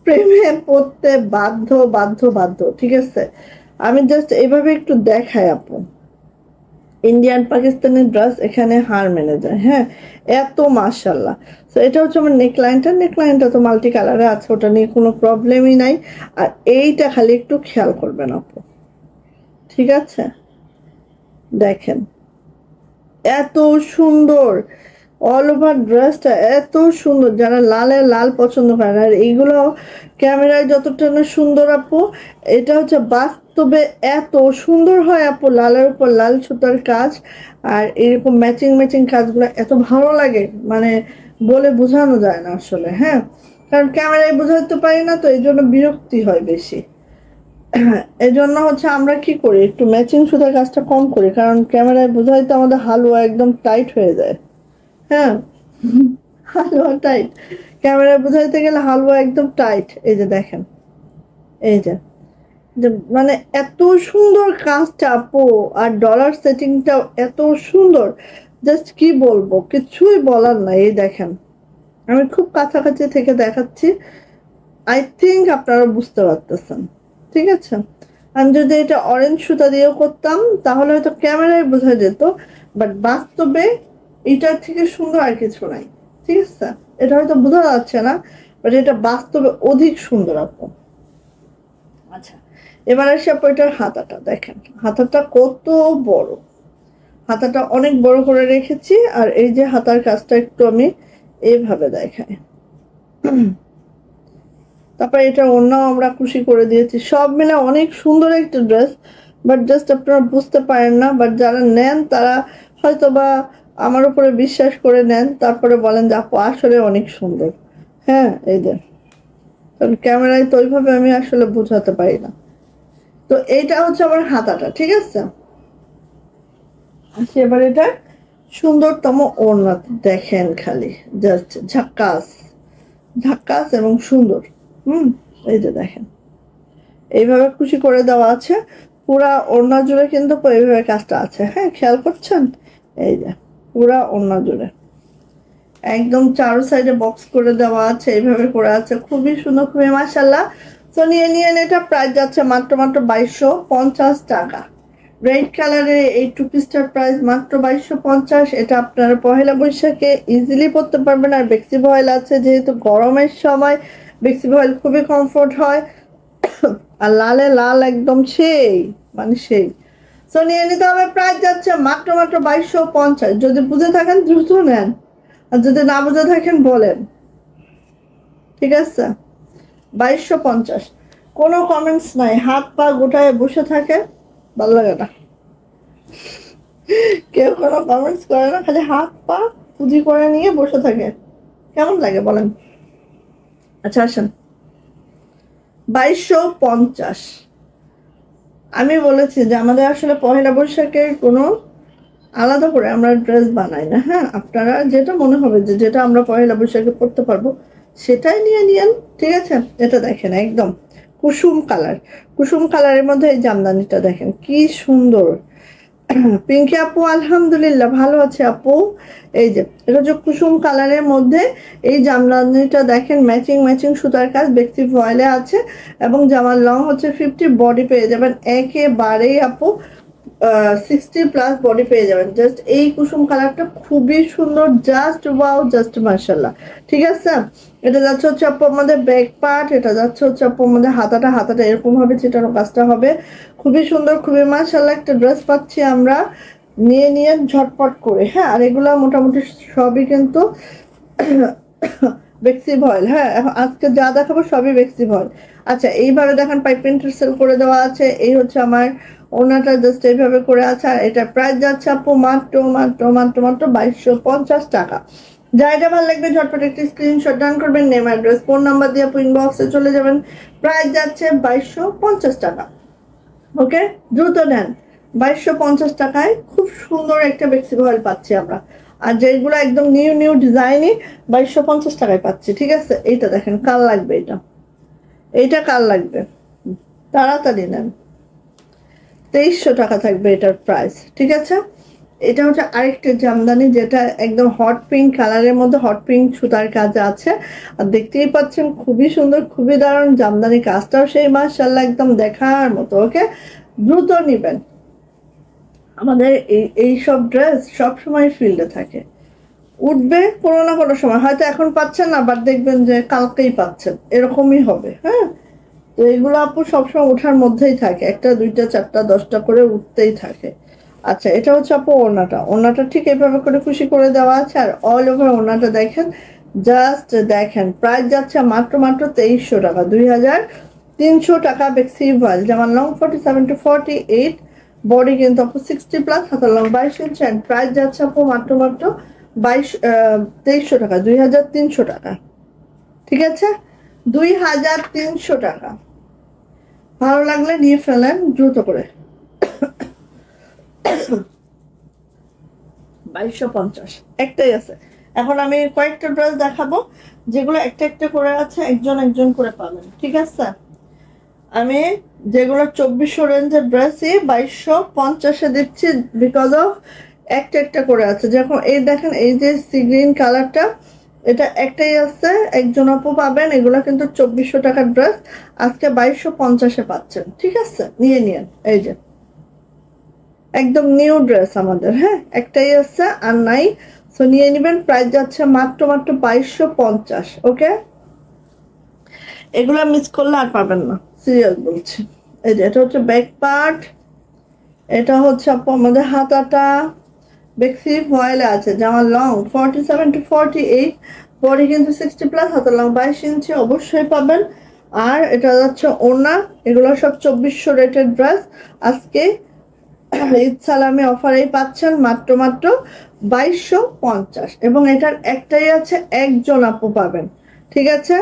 প্রেমে পড়তে বাধ্য বাধ্য বাধ্য, ঠিক আছে? আমি জাস্ট এইভাবে একটু দেখাই আপু, ইন্ডিয়ান পাকিস্তানি ড্রেস এখানে হার মেনে যায়। হ্যাঁ এত মাশাল্লাহ। তো এটা হচ্ছে আমার নেকলাইনটা তো মাল্টি কালারে আছে, ওটা নিয়ে কোনো প্রবলেমই নাই। আর এইটা খালি একটু খেয়াল করবেন আপু, ঠিক আছে? দেখেন এত সুন্দর, অল ওভার ড্রেসটা এত সুন্দর। যারা লালে লাল পছন্দ করেন, আর এইগুলো ক্যামেরায় যতটা না সুন্দর আপু, এটা হচ্ছে বাস্তবে এত সুন্দর হয় আপু। লালের উপর লাল সুতার কাজ আর এরকম ম্যাচিং ম্যাচিং কাজগুলো এত ভালো লাগে, মানে বলে বোঝানো যায় না আসলে। হ্যাঁ কারণ ক্যামেরায় বোঝাতে পারি না, তো এই জন্য বিরক্তি হয় বেশি। এই জন্য হচ্ছে আমরা কি করি, একটু ম্যাচিং সুতার কাজটা কম করি, কারণ ক্যামেরায় বোঝাইতে আমাদের হালুয়া একদম টাইট হয়ে যায়। হ্যাঁ হালুয়া টাইট, ক্যামেরায় বোঝাইতে গেলে হালুয়া একদম টাইট। এই যে দেখেন, এই যে মানে এত সুন্দর কাজটা আপু, আর ডলার সেটিংটাও এত সুন্দর, জাস্ট কি বলবো, কিছুই বলার নাই। এই দেখেন আমি খুব কাছাকাছি থেকে দেখাচ্ছি, আই থিঙ্ক আপনারা বুঝতে পারতেছেন, ঠিক আছে? আমি যদি এটা অরেঞ্জ সুতা দিয়েও করতাম তাহলে হয়তো ক্যামেরায় বোঝা যেত, বাট বাস্তবে এটার থেকে সুন্দর আর কিছু নাই, ঠিক আছে? এটা হয়তো বোঝা যাচ্ছে না, বাট এটা বাস্তবে অধিক সুন্দর আপু। আচ্ছা এবার আসি আপু এটার হাতাটা দেখেন, হাতাটা কত বড়, হাতাটা অনেক বড় করে রেখেছি। আর এই যে হাতার কাজটা একটু আমি এইভাবে দেখাই, তারপর এটা অন্যও আমরা খুশি করে দিয়েছি, সব মিলে অনেক সুন্দর একটা ড্রেস। বাট জাস্ট আপনারা বুঝতে পারেন না, বাট যারা নেন তারা হয়তো বা আমার উপরে বিশ্বাস করে নেন, তারপরে বলেন যে আপু আসলে অনেক সুন্দর। হ্যাঁ, এই যে ক্যামেরায় তো ওইভাবে আমি আসলে বোঝাতে পারি না। তো এইটা হচ্ছে আমার হাতাটা, ঠিক আছে। আচ্ছা, এবার এটা সুন্দরতম ওড়না দেখেন, খালি জাস্ট ঝাক্কাস ঝাক্কাস এবং সুন্দর। এই যে দেখেন, এইভাবে খুশি করে দেওয়া আছে পুরা ওড়না জুড়ে, কিন্তু এইভাবে কাজটা আছে। হ্যাঁ, খেয়াল করছেন? এই যে পুরা ওড়না জুড়ে একদম চারো সাইডে বক্স করে দেওয়া আছে, এইভাবে করে আছে, খুবই সুন্দর, খুবই মাশাআল্লাহ। তো নিয়ে নিয়ে এটা প্রাইস যাচ্ছে মাত্র 2250 টাকা। রেড কালারের এই টু পিসটার প্রাইস মাত্র 2250। এটা আপনারা পহেলা বৈশাখে ইজিলি পরতে পারবেন। আর বেক্সি ভয়েল আছে, যেহেতু গরমের সময় বেক্সি ভয়েল খুবই কমফোর্ট হয়। আর লালে লাল একদম সেই, মানে সেই। তো নিয়ে নিতে হবে, প্রাইস যাচ্ছে মাত্র 2250। যদি বুঝে থাকেন দ্রুত নেন, আর যদি না বুঝে থাকেন বলেন, ঠিক আছে। 2250, কোনো কমেন্টস নাই। হাত পা গোটায় বসে থাকে, ভালো লাগে না, কেউ কোনো কমেন্টস করে না, খালি হাত পা পুঁজি করে নিয়ে বসে থাকে, কেমন লাগে বলেন? আচ্ছা আসেন, 2250। আমি বলেছি যে আমাদের আসলে পহেলা বৈশাখের কোনো আলাদা করে আমরা ড্রেস বানাই না। হ্যাঁ, আপনারা যেটা মনে হবে যে যেটা আমরা পহেলা বৈশাখে পরতে পারবো সেটাই নিয়ে নিয়েন, ঠিক আছে। এটা দেখেন একদম কুসুম কালার, কুসুম কালারের মধ্যে এই জামদানিটা দেখেন কি সুন্দর। পিঙ্কি আপু আলহামদুলিল্লাহ ভালো আছে আপু। এই যে এটা হচ্ছে কুসুম কালারের মধ্যে এই জামদানিটা দেখেন, ম্যাচিং ম্যাচিং সুতার কাজ, বেক্সি ভয়েলে আছে, এবং জামার লং হচ্ছে 50, বডি পেয়ে যাবেন একেবারেই আপু 60+ বডি পেয়ে যাবেন। জাস্ট এই কুসুম কালারটা খুবই সুন্দর, জাস্ট ওয়াও, জাস্ট মাশাআল্লাহ, ঠিক আছে। এটা যাচ্ছে হচ্ছে আপু আমাদের ব্যাক পার্ট, এটা যাচ্ছে হচ্ছে আপু আমাদের হাতাটা, হাতাটা এরকম ভাবে চিটানো কাজটা হবে, খুবই সুন্দর, খুবই মাশাআল্লাহ একটা ড্রেস পাচ্ছি আমরা। নিয়ে নিয়ে ঝটপট করে। হ্যাঁ, আর এগুলো মোটামুটি সবই কিন্তু বেক্সি ভয়েল। হ্যাঁ, এখন আজকে যা দেখাবো সবই বেক্সি ভয়েল। আচ্ছা, এইভাবে দেখেন পাইপিং সেল করে দেওয়া আছে। এই হচ্ছে আমার ওনাটা, জাস্ট এইভাবে করে আছে। আর এটা প্রাইস যাচ্ছে আপু মাত্র মাত্র মাত্র মাত্র 2250 টাকা। যা এটা ভালো লাগবে ঝটপট একটি স্ক্রিনশট ডান করবেন, নেম অ্যাড্রেস ফোন নাম্বার দিয়ে আপু ইনবক্সে চলে যাবেন। প্রাইস যাচ্ছে 2250 টাকা। ওকে, দ্রুত নেন। 2250 টাকায় খুব সুন্দর একটা বেক্সি ভয়েল পাচ্ছি আমরা। আর যেগুলো একদম নিউ নিউ ডিজাইনই 2250 টাকায় পাচ্ছি, ঠিক আছে। এইটা দেখেন, কাল লাগবে, এইটা কাল লাগবে, তাড়াতাড়ি নেন। 2300 টাকা থাকবে এটার প্রাইস, ঠিক আছে। এটা হচ্ছে আরেকটা জামদানি, যেটা একদম হট পিঙ্ক কালারের মধ্যে হট পিঙ্ক সুতার কাজ আছে। আর দেখতেই পাচ্ছেন খুবই সুন্দর, খুবই দারুণ জামদানি, কাজটাও সেই মাশাআল্লাহ একদম দেখার মতো। ওকে, দ্রুত নিবেন। আমাদের এই সব ড্রেস সব সময় ফিল্ডে থাকে, উঠবে কোনো না কোনো সময়, হয়তো এখন পাচ্ছেন, আবার দেখবেন যে কালকেই পাচ্ছেন, এরকমই হবে। হ্যাঁ, তো এগুলো আপু সবসময় ওঠার মধ্যেই থাকে, একটা দুইটা চারটা 10টা করে উঠতেই থাকে। আচ্ছা, এটা হচ্ছে আপু ওড়নাটা, ওড়নাটা ঠিক এইভাবে করে খুশি করে দেওয়া আছে। আর অল ওভার ওড়নাটা দেখেন, জাস্ট দেখেন, প্রাইস যাচ্ছে মাত্র মাত্র 2300 টাকা, 2300 টাকা। বেক্সি ভয়েল, যেমন লং 47 to 48, বডি কিন্তু আপু 60+, হাতের লং 22 ইঞ্চি। অ্যান্ড প্রাইস যাচ্ছে আপু মাত্র মাত্র 2300 টাকা, 2300 টাকা, ঠিক আছে। 2300 টাকা। ভালো লাগলে নিয়ে ফেলেন দ্রুত করে। 2250 একটাই আছে। এখন আমি কয়েকটা ড্রেস দেখাবো, যেগুলো একটা একটা করে আছে, একজন একজন করে পাবেন, ঠিক আছে। আমি যেগুলো 2400 রেঞ্জের ড্রেসই 2250-এ দিচ্ছি, বিকজ অফ একটা একটা করে আছে। যখন এই দেখেন, এই যে সি গ্রিন কালারটা, এটা একটাই আছে, একজন আপু পাবেন। এগুলো কিন্তু 2400 টাকার ড্রেস, আজকে 2250-এ পাচ্ছেন, ঠিক আছে। নিয়ে নিন, এই যে একদম নিউ ড্রেস আমাদের। হ্যাঁ, একটাই আছে আর নাই, সো নিয়ে নিবেন। প্রাইস যাচ্ছে মাত্র মাত্র 2250। ওকে, এগুলো মিস করলে আর পাবেন না, সিরিয়াস বলছি। এই যে এটা হচ্ছে ব্যাক পার্ট, এটা হচ্ছে আপু আমাদের হাতাটা, বেক্সি ভয়েলে আছে, জামার লং 47 to 48, বডি কিন্তু 60+, হাতের লং 22 ইঞ্চি, অবশ্যই পাবেন। আর এটা যাচ্ছে ওড়না, এগুলো সব 2400 রেটের ড্রেস, আজকে ঈদ সালামি অফারেই পাচ্ছেন মাত্র মাত্র 2250, এবং এটার একটাই আছে, একজন আপু পাবেন। ঠিক আছে,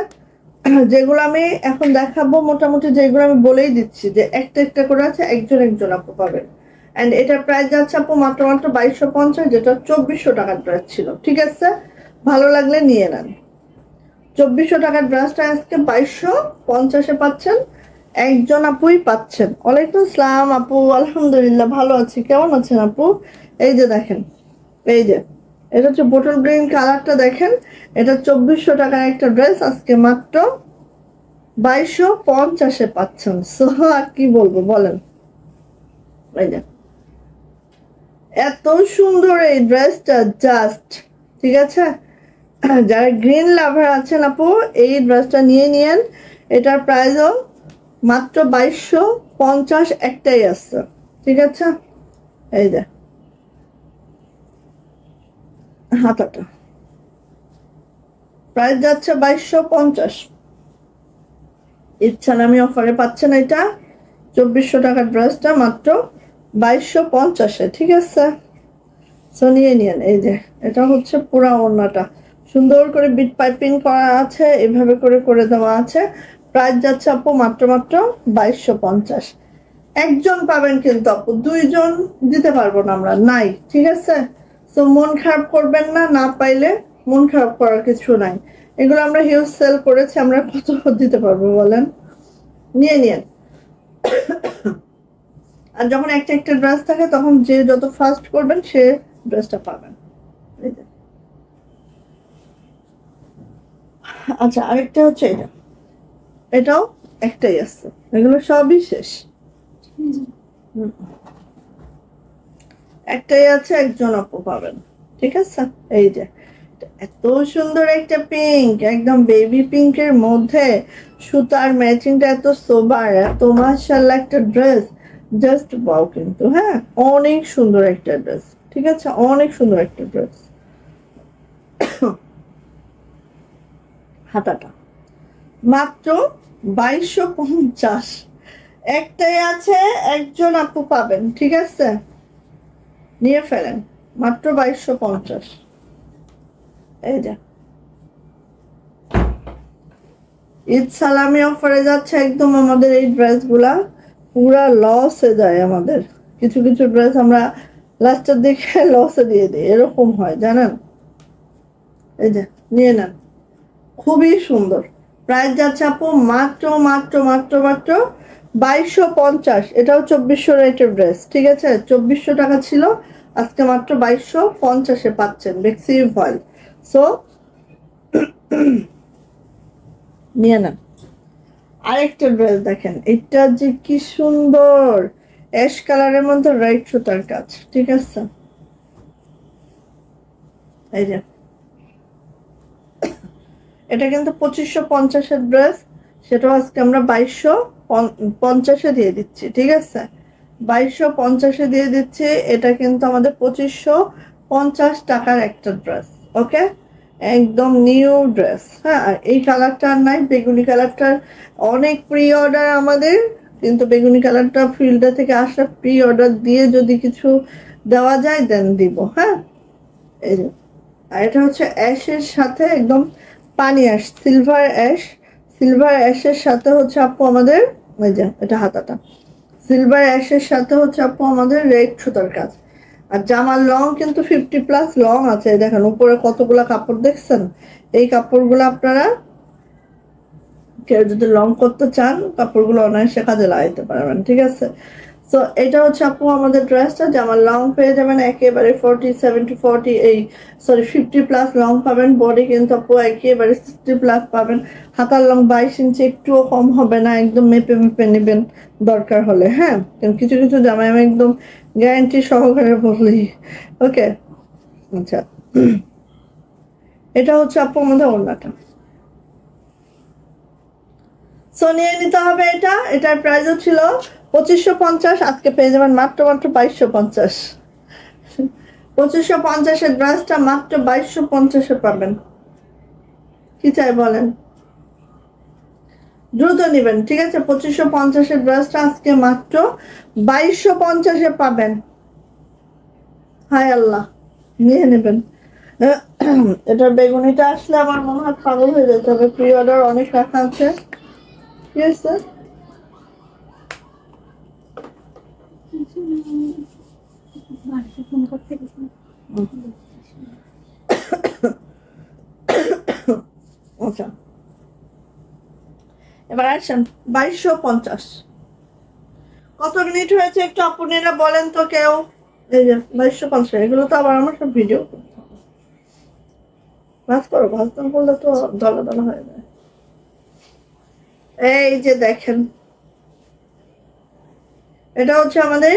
যেগুলো আমি এখন দেখাবো মোটামুটি যেগুলো আমি বলেই দিচ্ছি যে একটা একটা করে আছে, একজন একজন আপু পাবেন। অ্যান্ড এটার প্রাইস যাচ্ছে আপু মাত্র মাত্র 2250, যেটা 2400 টাকার ড্রেস ছিল। ঠিক আছে, ভালো লাগলে নিয়ে নেন। 2400 টাকার ড্রেসটা আজকে 2250-এ পাচ্ছেন, একজন আপুই পাচ্ছেন। ওয়ালাইকুম আসসালাম আপু, আলহামদুলিল্লাহ ভালো আছি, কেমন আছেন আপু? এই যে দেখেন, এই যে এটা হচ্ছে বোটল গ্রিন কালারটা, দেখেন এটা 2400 টাকার একটা ড্রেস আজকে মাত্র 2250-এ পাচ্ছেন। সো আর কি বলবো বলেন, এই যে এত সুন্দর এই ড্রেসটা, জাস্ট ঠিক আছে। যারা গ্রিন লাভার আছেন আপু, এই ড্রেসটা নিয়ে নিয়েন। এটার প্রাইসও মাত্র 2250, একটাই আছে। ঠিক আছে, এই যে হাতাটা প্রাইস যাচ্ছে 2250। ইচ্ছা নামি অফারে পাচ্ছেন এটা 2400 টাকার ড্রেসটা মাত্র 2250-এ। ঠিক আছে, সো নিয়ে নিয়েন। এই যে এটা হচ্ছে পুরা ওড়নাটা সুন্দর করে বিট পাইপিং করা আছে, এভাবে করে করে দেওয়া আছে। প্রাইস যাচ্ছে আপু মাত্র মাত্র 2250। একজন পাবেন কিন্তু আপু, দুইজন দিতে পারবো না আমরা, নাই। ঠিক আছে, তো মন খারাপ করবেন না, না পাইলে মন খারাপ করার কিছু নাই। এগুলো আমরা হিউজ সেল করেছি, আমরা কত দিতে পারবো বলেন, নিয়ে নিয়েন। আর যখন একটা একটা ড্রেস থাকে তখন যে যত ফাস্ট করবেন সে ড্রেসটা পাবেন। আচ্ছা, আরেকটা হচ্ছে এটা, এটাও একটাই আছে, এগুলো সবই শেষ। একটাই আছে, একজন আপু পাবেন। ঠিক আছে, এই যে এত সুন্দর একটা পিঙ্ক, একদম বেবি পিঙ্কের মধ্যে সুতার ম্যাচিংটা এত সোবার, এত মাশাআল্লাহ একটা ড্রেস, জাস্ট ওয়াও। কিন্তু হ্যাঁ, অনেক সুন্দর একটা ড্রেস। ঠিক আছে, অনেক সুন্দর একটা ড্রেস। হাতাটা মাত্র 2250, একটাই আছে, একজন আপু পাবেন। ঠিক আছে, নিয়ে ফেলেন, মাত্র 2250। এই যে ঈদ সালামি অফারে যাচ্ছে একদম। আমাদের এই ড্রেসগুলা পুরা লসে যায়, আমাদের কিছু কিছু ড্রেস আমরা লাস্টের দিকে লসে দিয়ে দিই, এরকম হয় জানেন। এই যে নিয়ে নেন, খুবই সুন্দর। প্রাইস যাচ্ছে আপু মাত্র মাত্র মাত্র মাত্র 2250। এটাও 2400 রেটের ড্রেস। ঠিক আছে, 2400 টাকা ছিল, আজকে মাত্র 2250-এ পাচ্ছেন বেক্সি ভয়েল। সো নিয়ে নেন। আরেকটা ড্রেস দেখেন, এটা যে কি সুন্দর, অ্যাশ কালারের মধ্যে রাইট সুতার কাজ। ঠিক আছে, এই যে এটা কিন্তু 2550-এর ড্রেস, সেটাও আজকে আমরা 2250-এ দিয়ে দিচ্ছি। ঠিক আছে, 2250-এ দিয়ে দিচ্ছি। এটা কিন্তু আমাদের 2550 টাকার একটা ড্রেস। ওকে, একদম নিউ ড্রেস। হ্যাঁ, আর এই কালারটা আর নাই, বেগুনি কালারটার অনেক প্রি অর্ডার আমাদের, কিন্তু বেগুনি কালারটা ফিল্ডে থেকে আসা, প্রি অর্ডার দিয়ে যদি কিছু দেওয়া যায় দেন দিব। হ্যাঁ, এই যে আর এটা হচ্ছে অ্যাশের সাথে একদম পানি অ্যাশ, সিলভার অ্যাশ। সিলভার অ্যাশের সাথে হচ্ছে আপু আমাদের, এই যে এটা হাতাটা সিলভার অ্যাশের সাথে হচ্ছে আপু আমাদের রেড সুতার কাজ। আর জামার লং কিন্তু 50+ লং আছে। দেখেন উপরে কতগুলা কাপড় দেখছেন, এই কাপড়গুলো আপনারা কেউ যদি লং করতে চান কাপড়গুলো অনায়াসে কাজে লাগাইতে পারবেন। ঠিক আছে, সো এটা হচ্ছে আপু আমাদের ড্রেসটা। জামার লং পেয়ে যাবেন একেবারে 47-40, এই সরি 50+ লং পাবেন। বডি কিন্তু আপু একেবারে 60+ পাবেন। হাতার লং 22 ইঞ্চি, একটুও কম হবে না, একদম মেপে মেপে নেবেন দরকার হলে। হ্যাঁ, কারণ কিছু কিছু জামায় আমি একদম গ্যারান্টি সহকারে বলি। ওকে, আচ্ছা এটা হচ্ছে আপু আমাদের ওড়নাটা। সো নিয়ে নিতে হবে এটা। এটার প্রাইসও ছিল 2550, আজকে পেয়ে যাবেন মাত্র মাত্র 2250। 2550-এর ড্রেসটা মাত্র 2250-এ পাবেন। কি চাই বলেন, দ্রুত নেবেন, ঠিক আছে? 2550-এর ড্রেসটা আজকে মাত্র 2250-এ পাবেন। হায় আল্লাহ, নিয়ে নেবেন। এটার বেগুনিটা আসলে আমার মনে হয় পাগল হয়ে যেতে হবে। প্রি অর্ডার অনেক রাখা আছে। ঠিক আছে, ফোন করতে গেছি। আচ্ছা, এবার আসেন 2250। কত মিনিট হয়েছে একটু আপনারা বলেন তো কেউ? এই যে 2250। এগুলো তো আবার আমার সব ভিডিও ভাজ করো, ভাজ না করলে তো দলা দলা হয়ে যায়। এই যে দেখেন, এটা হচ্ছে আমাদের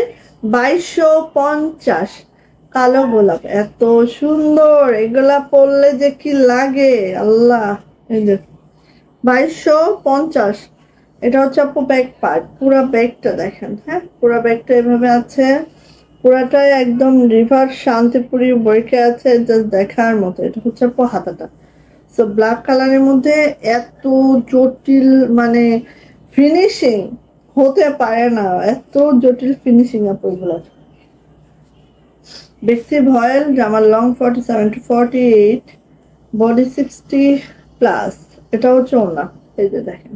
2250। কালো গোলাপ এত সুন্দর, এগুলা পরলে যে কি লাগে আল্লাহ। এই যে 2250। এটা হচ্ছে আপু ব্যাক পার্ট, পুরো ব্যাগটা দেখেন। হ্যাঁ, পুরো ব্যাগটা এভাবে আছে, পুরাটাই একদম রিভার্স শান্তিপুরি বইকে আছে, জাস্ট দেখার মতো। এটা হচ্ছে আপু হাতাটা। সো ব্ল্যাক কালারের মধ্যে এত জটিল মানে ফিনিশিং হতে পারে না, এত জটিল ফিনিশিং আপু এগুলোর। বেক্সি ভয়েল, জামার লং 47 to 48, বডি 60 প্লাস। এটা হচ্ছে ওনা। এই যে দেখেন,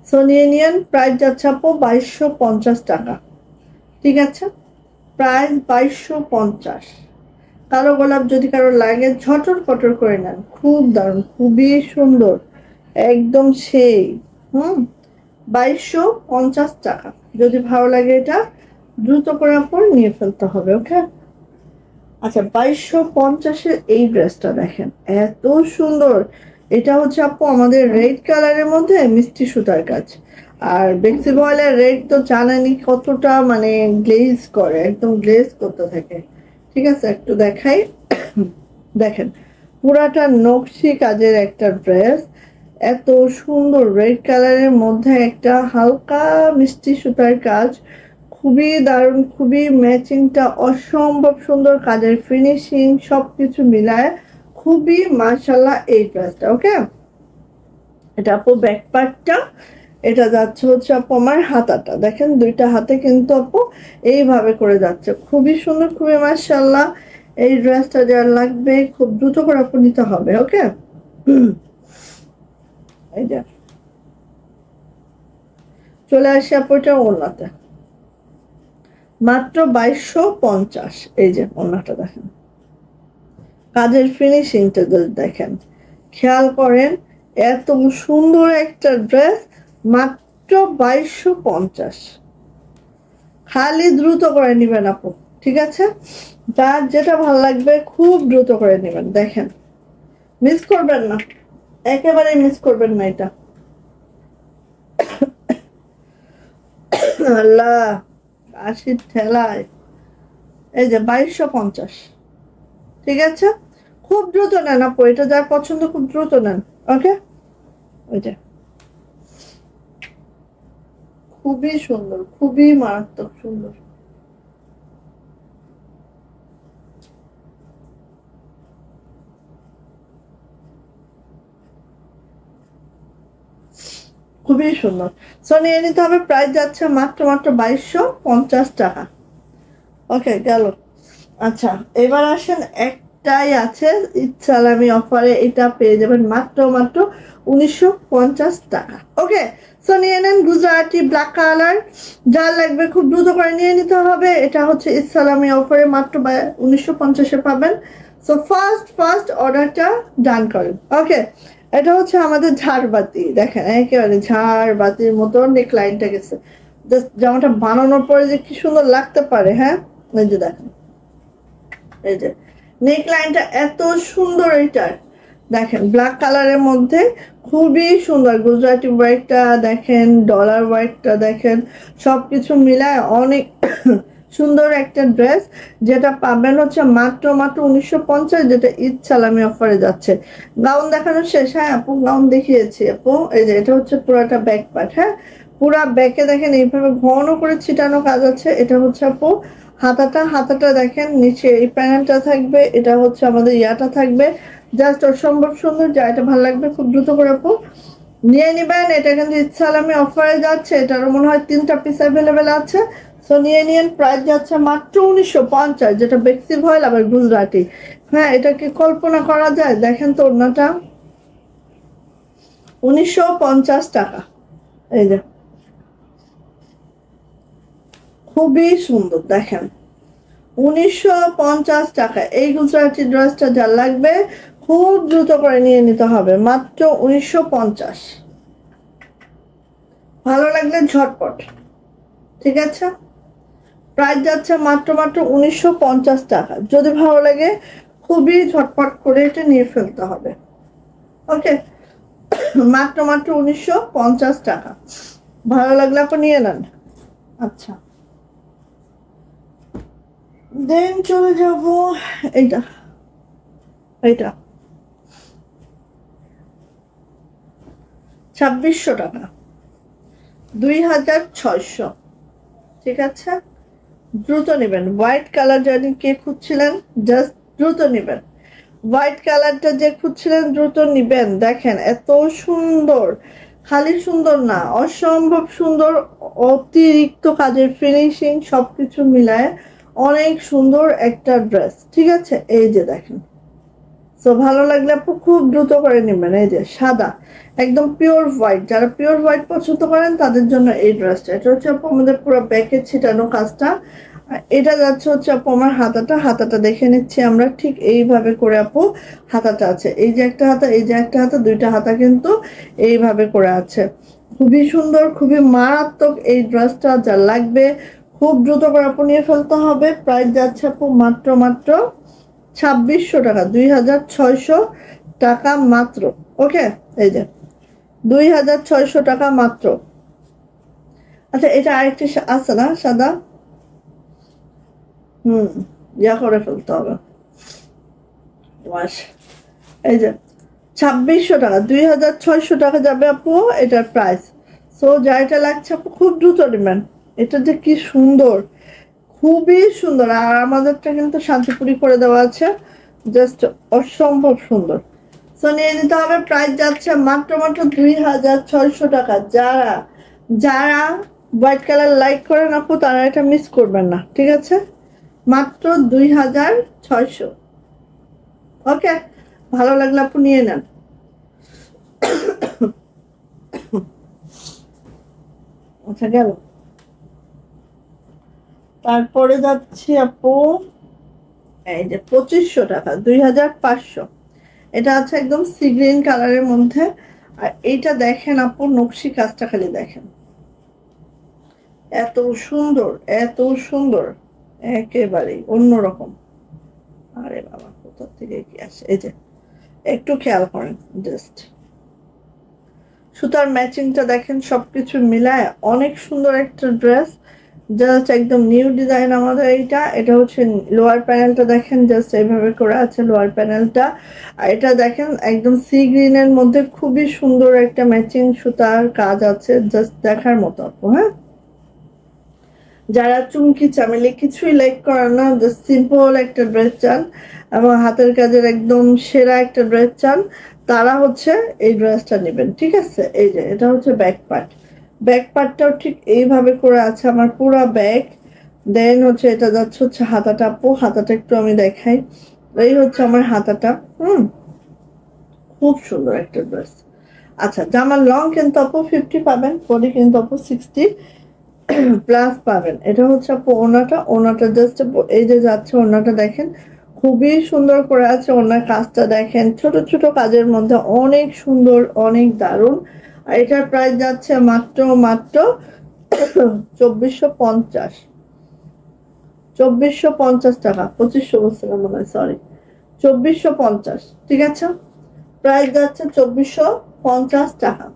সো নিয়ে নিয়েন। প্রাইস যাচ্ছে আপু 2250 টাকা। ঠিক আছে, প্রাইস 2250। কালো গোলাপ যদি কারো লাগে ঝটর পটর করে নেন, খুব দারুণ, খুবই সুন্দর, একদম সেই। 2250 টাকা। যদি ভালো লাগে এটা দ্রুত করে আপনি নিয়ে ফেলতে হবে। ওকে, আচ্ছা 2250-এর এই ড্রেসটা দেখেন, এত সুন্দর। এটা হচ্ছে আপু আমাদের রেড কালারের মধ্যে মিষ্টি সুতার কাজ। আর বেক্সি ভয়েলের রেড তো জানেনই কতটা মানে গ্লেজ করে, একদম গ্লেজ করতে থাকে। ঠিক আছে, একটু দেখাই। দেখেন, পুরাটা নকশি কাজের একটা ড্রেস, এত সুন্দর রেড কালারের মধ্যে একটা হালকা মিষ্টি সুতার কাজ, খুবই দারুণ, খুবই ম্যাচিংটা অসম্ভব সুন্দর, কাজের ফিনিশিং সবকিছু মিলায় খুবই মাশাআল্লাহ এই ড্রেসটা। ওকে, এটা আপু ব্যাক পার্টটা। এটা যাচ্ছে হচ্ছে আপু আমার হাতাটা, দেখেন দুইটা হাতে কিন্তু আপু এইভাবে করে যাচ্ছে, খুবই সুন্দর, খুবই মাশাআল্লাহ। এই ড্রেসটা যার লাগবে খুব দ্রুত করে আপু নিতে হবে। ওকে, এই যে চলে আসি আপু এটা ওড়নাতে, মাত্র 2250। এই যে ওড়নাটা দেখেন, কাজের ফিনিশিংটা দেখেন, খেয়াল করেন, এত সুন্দর একটা ড্রেস মাত্র 2250। খালি দ্রুত করে নিবেন আপু, ঠিক আছে? যার যেটা ভালো লাগবে খুব দ্রুত করে নিবেন। দেখেন, মিস করবেন না, একেবারে মিস করবেন না এটা। আল্লাহ, 80 ঠেলায়। এই যে 2250। ঠিক আছে, খুব দ্রুত নেন আপু, এটা যার পছন্দ খুব দ্রুত নেন। ওকে, ওই যে খুবই সুন্দর, খুবই মারাত্মক সুন্দর। খুবই সুন্দর। সো নিয়ে নিতে হবে। প্রাইস যাচ্ছে মাত্র 2250 টাকা। ওকে, গেল। আচ্ছা, এবার আসেন, একটাই আছে ইচ্ছালামি অফারে, এটা পেয়ে যাবেন মাত্র 1950 টাকা। ওকে, সো নিয়ে নেন গুজরাটি ব্ল্যাক কালার, যার লাগবে খুব দ্রুত করে নিয়ে নিতে হবে। এটা হচ্ছে ইচ্ছালামি অফারে মাত্র 1950-এ পাবেন। সো ফার্স্ট অর্ডারটা ডান করেন। ওকে, এটা হচ্ছে আমাদের ঝাড়বাতি, দেখেন একেবারে ঝাড়বাতির মতো নেকলাইনটা গেছে। জাস্ট জামাটা বানানোর পরে যে কি সুন্দর লাগতে পারে। হ্যাঁ, এই যে দেখেন, এই যে নেক লাইনটা এত সুন্দর। এইটার দেখেন ব্ল্যাক কালারের মধ্যে খুবই সুন্দর গুজরাটি ওয়ার্কটা দেখেন, ডলার ওয়ার্কটা দেখেন, সবকিছু মিলায় অনেক সুন্দর একটা ড্রেস, যেটা পাবেন হচ্ছে মাত্র 1950, যেটা ঈদ সালামি অফারে যাচ্ছে। গাউন দেখানো শেষ? হ্যাঁ আপু, গাউন দেখিয়েছি আপু। এই যে এটা হচ্ছে পুরাটা ব্যাক পার্ট। হ্যাঁ, পুরা ব্যাকে দেখেন এইভাবে ঘন করে ছিটানো কাজ আছে। এটা হচ্ছে আপু হাতাটা দেখেন, নিচে এই প্যানেলটা থাকবে, এটা হচ্ছে আমাদের ইয়াটা থাকবে, জাস্ট অসম্ভব সুন্দর। যা এটা ভালো লাগবে খুব দ্রুত করে আপু নিয়ে নিবেন। এটা কিন্তু ইচ্ছালামি অফারে যাচ্ছে, এটারও মনে হয় 3টা পিস অ্যাভেলেবেল আছে। সো নিয়ে নিন। প্রাইস যাচ্ছে মাত্র 1950, যেটা বেক্সি ভয়েল আবার গুজরাটি। হ্যাঁ, এটা কি কল্পনা করা যায়? দেখেন তো ওড়নাটা, 1950 টাকা। এই যে খুবই সুন্দর, দেখেন 1950 টাকা। এই গুজরাটি ড্রেসটা যার লাগবে খুব দ্রুত করে নিয়ে নিতে হবে, মাত্র 1950। ভালো লাগলে ঝটপট, ঠিক আছে? প্রাইস যাচ্ছে মাত্র 1950 টাকা। যদি ভালো লাগে খুবই ঝটপট করে এটা নিয়ে ফেলতে হবে। ওকে, মাত্র 1950 টাকা। ভালো লাগলে আপনি নিয়ে নেন। আচ্ছা, দেন চলে যাব এইটা। এইটা 2600 টাকা, 2600। ঠিক আছে, দ্রুত নেবেন। হোয়াইট কালার জানি কে খুঁজছিলেন, জাস্ট দ্রুত নেবেন। হোয়াইট কালারটা যে খুঁজছিলেন দ্রুত নিবেন। দেখেন এত সুন্দর, খালি সুন্দর না, অসম্ভব সুন্দর, অতিরিক্ত কাজের ফিনিশিং সবকিছু মিলায় অনেক সুন্দর একটা ড্রেস। ঠিক আছে, এই যে দেখেন। সো ভালো লাগলে আপু খুব দ্রুত করে নেবেন। এই যে সাদা, একদম পিওর হোয়াইট, যারা পিওর হোয়াইট পছন্দ করেন তাদের জন্য এই ড্রেসটা। এটা হচ্ছে আপু আমাদের পুরো ব্যাকে ছিটানো কাজটা। এটা যাচ্ছে হচ্ছে আপু আমার হাতাটা। হাতাটা দেখে নিচ্ছি আমরা, ঠিক এইভাবে করে আপু হাতাটা আছে। এই যে একটা হাতা, এই যে একটা হাতা, দুইটা হাতা কিন্তু এইভাবে করে আছে। খুবই সুন্দর, খুবই মারাত্মক এই ড্রেসটা। যা লাগবে খুব দ্রুত করে আপু নিয়ে ফেলতে হবে। প্রাইস যাচ্ছে আপু মাত্র 2600 টাকা, 2600 টাকা মাত্র। ওকে, এই যে 2600 টাকা মাত্র। আচ্ছা, এটা আরেকটি আছে না সাদা, ইয়া করে ফেলতে হবে। এই যে 2600 টাকা, 2600 টাকা যাবে আপু এটার প্রাইস। সো যা এটা লাগছে আপু খুব দ্রুত নেবেন। এটা যে কি সুন্দর, খুবই সুন্দর। আর আমাদেরটা কিন্তু শান্তিপুরি করে দেওয়া আছে, জাস্ট অসম্ভব সুন্দর। সো নিয়ে নিতে হবে। প্রাইস যাচ্ছে মাত্র 2600 টাকা। যারা যারা হোয়াইট কালার লাইক করেন আপু তারা এটা মিস করবেন না, ঠিক আছে? মাত্র 2600। ওকে, ভালো লাগলে আপু নিয়ে নেন। আচ্ছা, গেল। তারপরে যাচ্ছি আপু এই যে 2500 টাকা, 2500। এটা আছে একদম সি গ্রিন কালারের মধ্যে। আর এইটা দেখেন আপু, নকশি কাজটা খালি দেখেন, এত সুন্দর, এত সুন্দর, একেবারেই অন্যরকম। আরে বাবা, কোথা থেকে কি আসে! এই যে একটু খেয়াল করেন, জাস্ট সুতার ম্যাচিংটা দেখেন, সবকিছু মিলায় অনেক সুন্দর একটা ড্রেস। জাস্ট একদম নিউ ডিজাইন আমাদের এইটা। এটা হচ্ছে লোয়ার প্যানেলটা দেখেন, জাস্ট এইভাবে করে আছে লোয়ার প্যানেলটা। আর এটা দেখেন একদম সি গ্রিনের মধ্যে খুবই সুন্দর একটা ম্যাচিং সুতার কাজ আছে, জাস্ট দেখার মতো আপু। হ্যাঁ, যারা চুমকি চামেলি কিছুই লাইক করেন না, জাস্ট সিম্পল একটা ড্রেস চান এবং হাতের কাজের একদম সেরা একটা ড্রেস চান, তারা হচ্ছে এই ড্রেসটা নেবেন। ঠিক আছে, এই যে এটা হচ্ছে ব্যাক পার্ট। ব্যাক পার্টটাও ঠিক এইভাবে করে আছে আমার পুরা ব্যাক। দেন হচ্ছে এটা যাচ্ছে হচ্ছে হাতাটা আপু, হাতাটা একটু আমি দেখাই। এই হচ্ছে আমার হাতাটা। খুব সুন্দর একটা ড্রেস। আচ্ছা, জামার লং কিন্তু আপু 50 পাবেন, বডি কিন্তু আপু 60 প্লাস পাবেন। এটা হচ্ছে আপু ওনাটা। ওনাটা জাস্ট এই যে যাচ্ছে, ওনাটা দেখেন খুবই সুন্দর করে আছে। ওনার কাজটা দেখেন, ছোট ছোট কাজের মধ্যে অনেক সুন্দর, অনেক দারুণ। আর এটার প্রাইস যাচ্ছে মাত্র 2450, 2450 টাকা। 2500 বলছিলাম মনে হয়, সরি, 2450। ঠিক আছে, প্রাইস যাচ্ছে 2450 টাকা।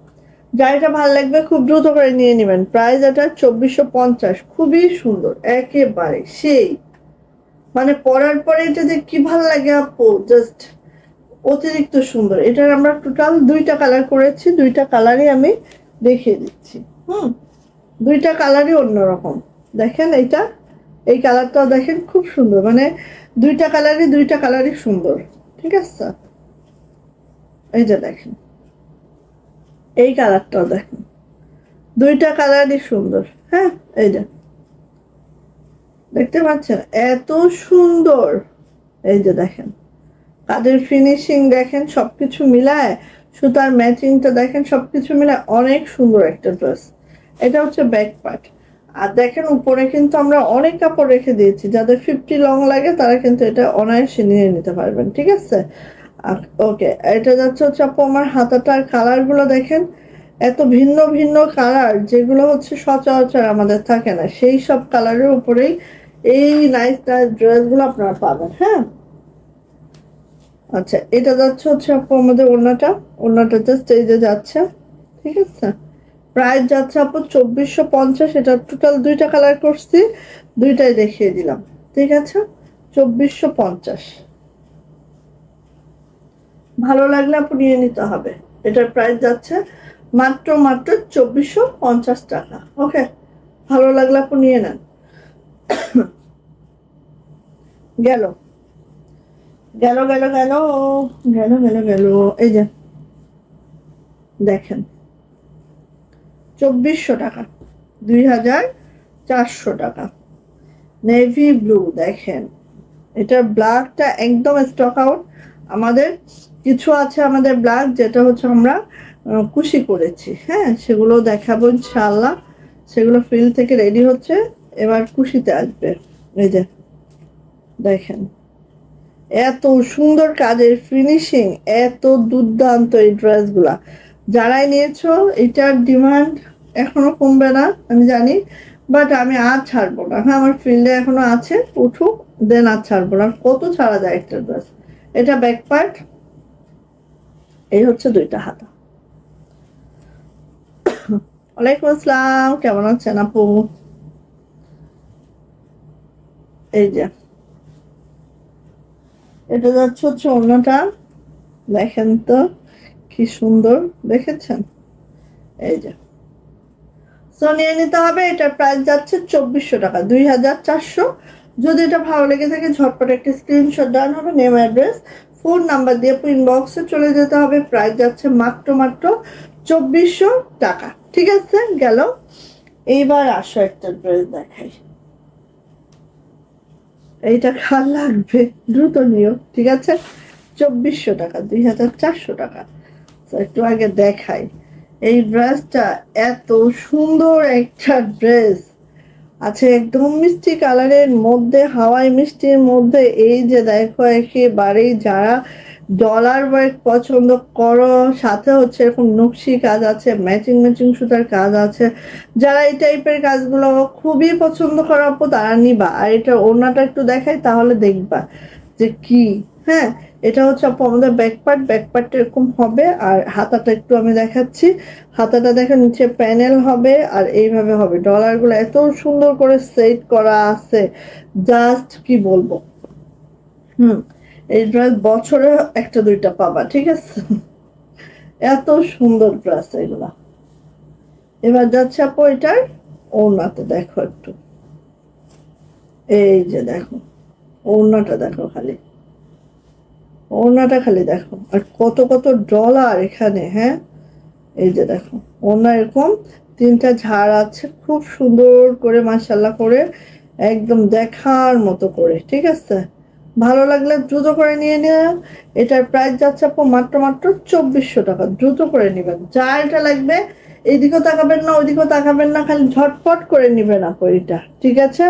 যার এটা ভালো লাগবে খুব দ্রুত করে নিয়ে নেবেন। প্রাইস এটা 2450, খুবই সুন্দর, একেবারে সেই, মানে পরার পরে এটা যে কি ভালো লাগে আপু, জাস্ট অতিরিক্ত সুন্দর। এটার আমরা টোটাল 2টা কালার করেছি, 2টা কালারই আমি দেখিয়ে দিচ্ছি। দুইটা কালারই অন্যরকম। দেখেন এইটা, এই কালারটাও দেখেন খুব সুন্দর, মানে দুইটা কালারই সুন্দর। ঠিক আছে, এই যে দেখেন এই কালারটাও দেখেন, দুইটা কালারই সুন্দর। হ্যাঁ, এই যে দেখতে পাচ্ছেন এত সুন্দর। এই যে দেখেন কাজের ফিনিশিং দেখেন, সবকিছু মিলায় সুতার ম্যাচিংটা দেখেন, সবকিছু মিলায় অনেক সুন্দর একটা ড্রেস। এটা হচ্ছে ব্যাক পার্ট। আর দেখেন উপরে কিন্তু আমরা অনেক কাপড় রেখে দিয়েছি, যাদের 50 লং লাগে তারা কিন্তু এটা অনায়াসে নিয়ে নিতে পারবেন, ঠিক আছে। ওকে, এটা যাচ্ছে হচ্ছে আপু আমার হাতাটার কালার গুলো দেখেন, এত ভিন্ন ভিন্ন কালার, যেগুলো হচ্ছে সচরাচর আমাদের থাকে না, সেই সব কালারের উপরেই এই নাইস নাইস ড্রেস গুলো আপনারা পাবেন। হ্যাঁ, আচ্ছা, এটা যাচ্ছে হচ্ছে আপু আমাদের ওড়নাটা জাস্ট এই যে যাচ্ছে, ঠিক আছে। প্রাইস যাচ্ছে আপু 2450। এটা টোটাল দুইটা কালার করছি, দুইটাই দেখিয়ে দিলাম, ঠিক আছে। 2450, ভালো লাগলে আপু নিয়ে নিতে হবে। এটার প্রাইস যাচ্ছে মাত্র 2450 টাকা। ওকে, ভালো লাগলে আপু নিয়ে নেন। গেল গেল গেল গেল গেল গেল গেল, এই যে দেখেন 2400 টাকা, 2400 টাকা। নেভি ব্লু দেখেন, এটার ব্ল্যাকটা একদম স্টক আউট। আমাদের কিছু আছে আমাদের ব্ল্যাক, যেটা হচ্ছে আমরা কুশি করেছি, হ্যাঁ, সেগুলো দেখাবো ইনশাআল্লাহ। সেগুলো ফিল থেকে রেডি হচ্ছে, এবার কুশিতে আসবে। এই যে দেখেন এত সুন্দর কাজের ফিনিশিং, এত দুর্দান্ত এই ড্রেসগুলা। যারাই নিয়েছো, এটার ডিমান্ড এখনো কমবে না আমি জানি, বাট আমি আর ছাড়বো না। হ্যাঁ, আমার ফিল্ডে এখনো আছে, উঠুক দেন আর ছাড়বো না। কত ছাড়া যায় একটা ড্রেস। এটা ব্যাক পার্ট, এই হচ্ছে দুইটা হাতা। ওয়ালাইকুম আসসালাম, কেমন আছেন আপু? এই যে এটা যাচ্ছে হচ্ছে অন্যটা, দেখেন তো কি সুন্দর, দেখেছেন? এই যে সো নিয়ে নিতে হবে। এটার প্রাইস যাচ্ছে 2400 টাকা, 2400। যদি এটা ভালো লেগে থাকে ঝটপট একটা স্ক্রিনশট দেওয়া হবে, নেম অ্যাড্রেস ফোন নাম্বার দিয়ে ইনবক্সে চলে যেতে হবে। প্রাইস যাচ্ছে মাত্র 2400 টাকা, ঠিক আছে। গেল, এইবার আসো একটা ড্রেস দেখাই। এইটা কার লাগবে দ্রুত নিও, ঠিক আছে। 2400 টাকা, 2400 টাকা। একটু আগে দেখাই এই ড্রেসটা, এত সুন্দর একটা ড্রেস আছে, একদম মিষ্টি কালারের মধ্যে, হাওয়াই মিষ্টির মধ্যে। এই যে দেখো একেবারেই যারা ডলার ওয়ার্ক পছন্দ করো, সাথে হচ্ছে এরকম নকশি কাজ আছে, ম্যাচিং ম্যাচিং সুতার কাজ আছে, যারা এই টাইপের কাজগুলো খুবই পছন্দ করো আপু, তারা নিবা। আর এটা ওড়নাটা একটু দেখাই তাহলে দেখবা যে কি। হ্যাঁ, এটা হচ্ছে আপু আমাদের ব্যাকপার্টটা এরকম হবে। আর হাতাটা একটু আমি দেখাচ্ছি, হাতাটা দেখেন নিচে প্যানেল হবে, আর এইভাবে হবে। ডলার গুলো এত সুন্দর করে সেট করা আছে, জাস্ট কি বলবো। হুম, এই ড্রেস বছরে একটা দুইটা পাবা, ঠিক আছে। এত সুন্দর ড্রেস এগুলা। এবার যাচ্ছে আপু এটার ওড়নাতে দেখো একটু, এই যে দেখো ওড়নাটা দেখো, খালি ওড়নাটা খালি দেখো, আর কত কত ডলার এখানে। হ্যাঁ, এই যে দেখো ওড়না এরকম তিনটা ঝাড় আছে, খুব সুন্দর করে মাশাআল্লাহ করে, একদম দেখার মতো করে, ঠিক আছে। ভালো লাগলে দ্রুত করে নিয়ে নেন। এটার প্রাইস যাচ্ছে আপু মাত্র 2400 টাকা। দ্রুত করে নেবেন, যা এটা লাগবে। এইদিকেও তাকাবেন না ওইদিকেও তাকাবেন না, খালি ঝটপট করে নেবেন আপু এটা, ঠিক আছে।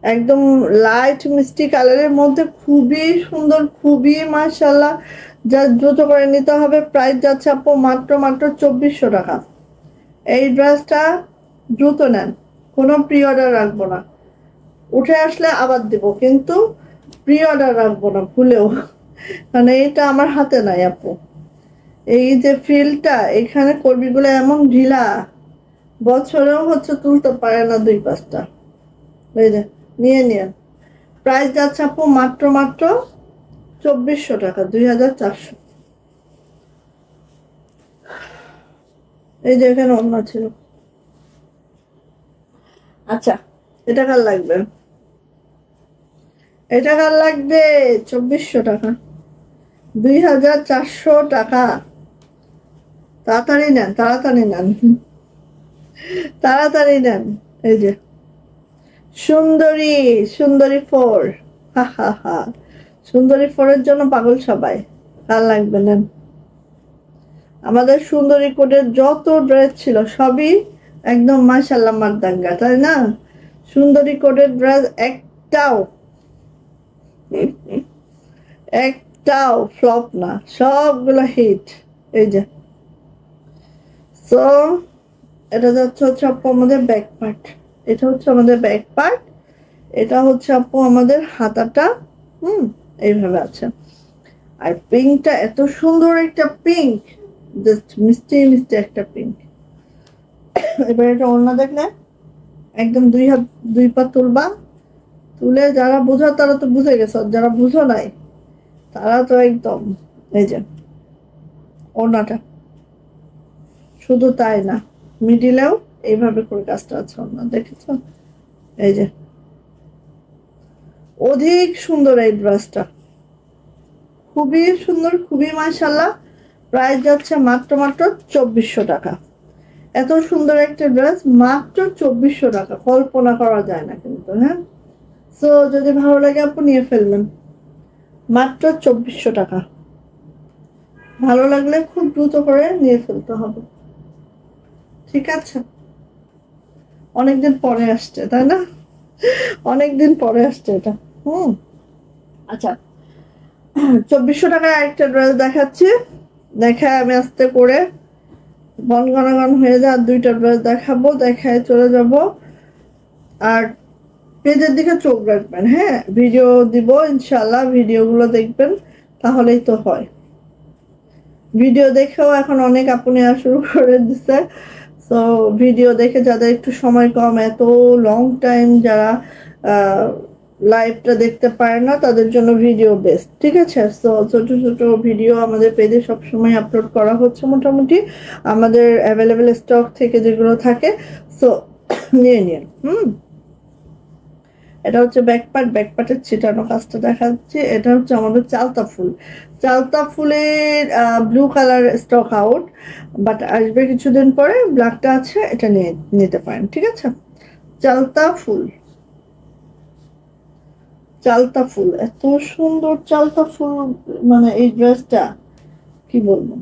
একদম লাইট মিষ্টি কালারের মধ্যে, খুবই সুন্দর, খুবই মাশাআল্লাহ, যা দ্রুত করে নিতে হবে। প্রাইস যাচ্ছে আপু মাত্র 2400 টাকা। এই ড্রেসটা দ্রুত নেন, কোনো প্রি অর্ডার রাখবো না, উঠে আসলে আবার দিব, কিন্তু প্রি অর্ডার রাখবো না ভুলেও, মানে এটা আমার হাতে নাই আপু। এই যে ফিলটা এখানে কর্মীগুলো এমন ঢিলা, বছরেও হচ্ছে তুলতে পারে না দুই পাঁচটা। এই যে নিয়ে নিয়ে, প্রাইস যাচ্ছে আপু মাত্র 2400 টাকা, 2400। এই যে এখানে অন্য ছিল। আচ্ছা, এটা কার লাগবে? এটা কার লাগবে? 2400 টাকা, 2400 টাকা। তাড়াতাড়ি নেন, তাড়াতাড়ি নেন, তাড়াতাড়ি নেন। এই যে সুন্দরী, সুন্দরী 4, হা হা হা, সুন্দরী 4-এর জন্য পাগল সবাই। কার লাগবে নেন। আমাদের সুন্দরী কোডের যত ড্রেস ছিল সবই একদম মাশাআল্লাহ মারদাঙ্গা, তাই না? সুন্দরী কোডের ড্রেস একটাও ফ্লপ না, সবগুলো হিট। এই যে সো এটা যাচ্ছে আপু আমাদের ব্যাক পার্ট, এটা হচ্ছে আমাদের ব্যাক পার্ট, এটা হচ্ছে আপু আমাদের হাতাটা। এইভাবে আছে। আর পিঙ্কটা এত সুন্দর একটা পিঙ্ক, জাস্ট মিষ্টি মিষ্টি একটা পিঙ্ক। এবার এটা ওড়না দেখলে একদম দুই পা তুলবা, তুলে যারা বুঝো তারা তো বুঝে গেছো, যারা বুঝো নাই তারা তো একদম। এই যে ওড়নাটা, শুধু তাই না মিডিলেও এইভাবে করে কাজটা আছে, ওড়না দেখেছো? এই যে অধিক সুন্দর এই ড্রেসটা, খুবই সুন্দর, খুবই মাশাআল্লাহ। প্রাইস যাচ্ছে মাত্র 2400 টাকা। এত সুন্দর একটা ড্রেস মাত্র 2400 টাকা, কল্পনা করা যায় না কিন্তু। হ্যাঁ, সো যদি ভালো লাগে আপনি নিয়ে ফেলবেন, মাত্র 2400 টাকা। ভালো লাগলে খুব দ্রুত করে নিয়ে ফেলতে হবে, ঠিক আছে? অনেকদিন পরে আসছে, তাই না? অনেকদিন পরে আসছে এটা। আচ্ছা, 2400 টাকায় আরেকটা ড্রেস দেখাচ্ছি, দেখায় আমি আস্তে করে গনগনাগন হয়ে যায়। আর দুইটা ড্রেস দেখাবো, দেখায় চলে যাব। আর পেজের দিকে চোখ রাখবেন, হ্যাঁ? ভিডিও দিব ইনশাল্লাহ, ভিডিওগুলো দেখবেন, তাহলেই তো হয়। ভিডিও দেখেও এখন অনেক আপনি শুরু করে দিচ্ছে। সো ভিডিও দেখে যাদের একটু সময় কম, এত লং টাইম যারা লাইভটা দেখতে পারে না, তাদের জন্য ভিডিও বেস্ট, ঠিক আছে? সো ছোট ছোট ভিডিও আমাদের পেজে সবসময় আপলোড করা হচ্ছে, মোটামুটি আমাদের অ্যাভেলেবেল স্টক থেকে যেগুলো থাকে। সো নিয়ে নিন। এটা হচ্ছে ব্যাকপার্টের ছিটানো কাজটা দেখাচ্ছি। এটা হচ্ছে আমাদের চালতা ফুল। চালতা ফুলের blue colour stock out, but আসবে কিছুদিন পরে। ব্ল্যাকটা আছে, এটা নিয়ে নিতে পারেন, ঠিক আছে? চালতা ফুল, চালতা ফুল, এত সুন্দর চালতা ফুল, মানে এই ড্রেসটা কি বলবো।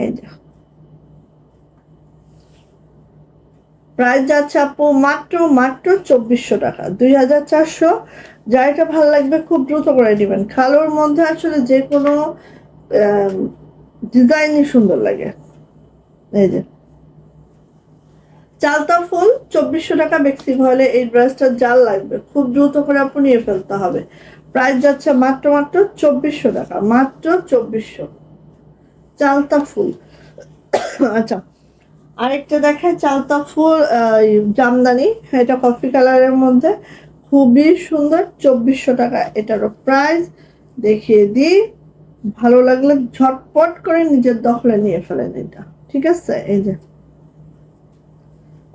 এই যে প্রাইস যাচ্ছে আপু মাত্র 2400 টাকা, 2400। যা এটা ভালো লাগবে খুব দ্রুত করে দিবেন। কালোর মধ্যে আসলে যে কোনো ডিজাইনই সুন্দর লাগে। এই যে চালতা ফুল 2400 টাকা বেক্সি হলে এই ড্রেসটা জাল লাগবে, খুব দ্রুত করে আপনি নিয়ে ফেলতে হবে। প্রাইস যাচ্ছে মাত্র 2400 টাকা, মাত্র 2400। চালতা ফুল। আচ্ছা, আরেকটা দেখায় চালতা ফুল জামদানি, এটা কফি কালারের মধ্যে, খুবই সুন্দর, 2400 টাকা এটারও প্রাইস। দেখিয়ে দিই, ভালো লাগলে ঝটপট করে নিজের দখলে নিয়ে ফেলেন এটা, ঠিক আছে? এই যে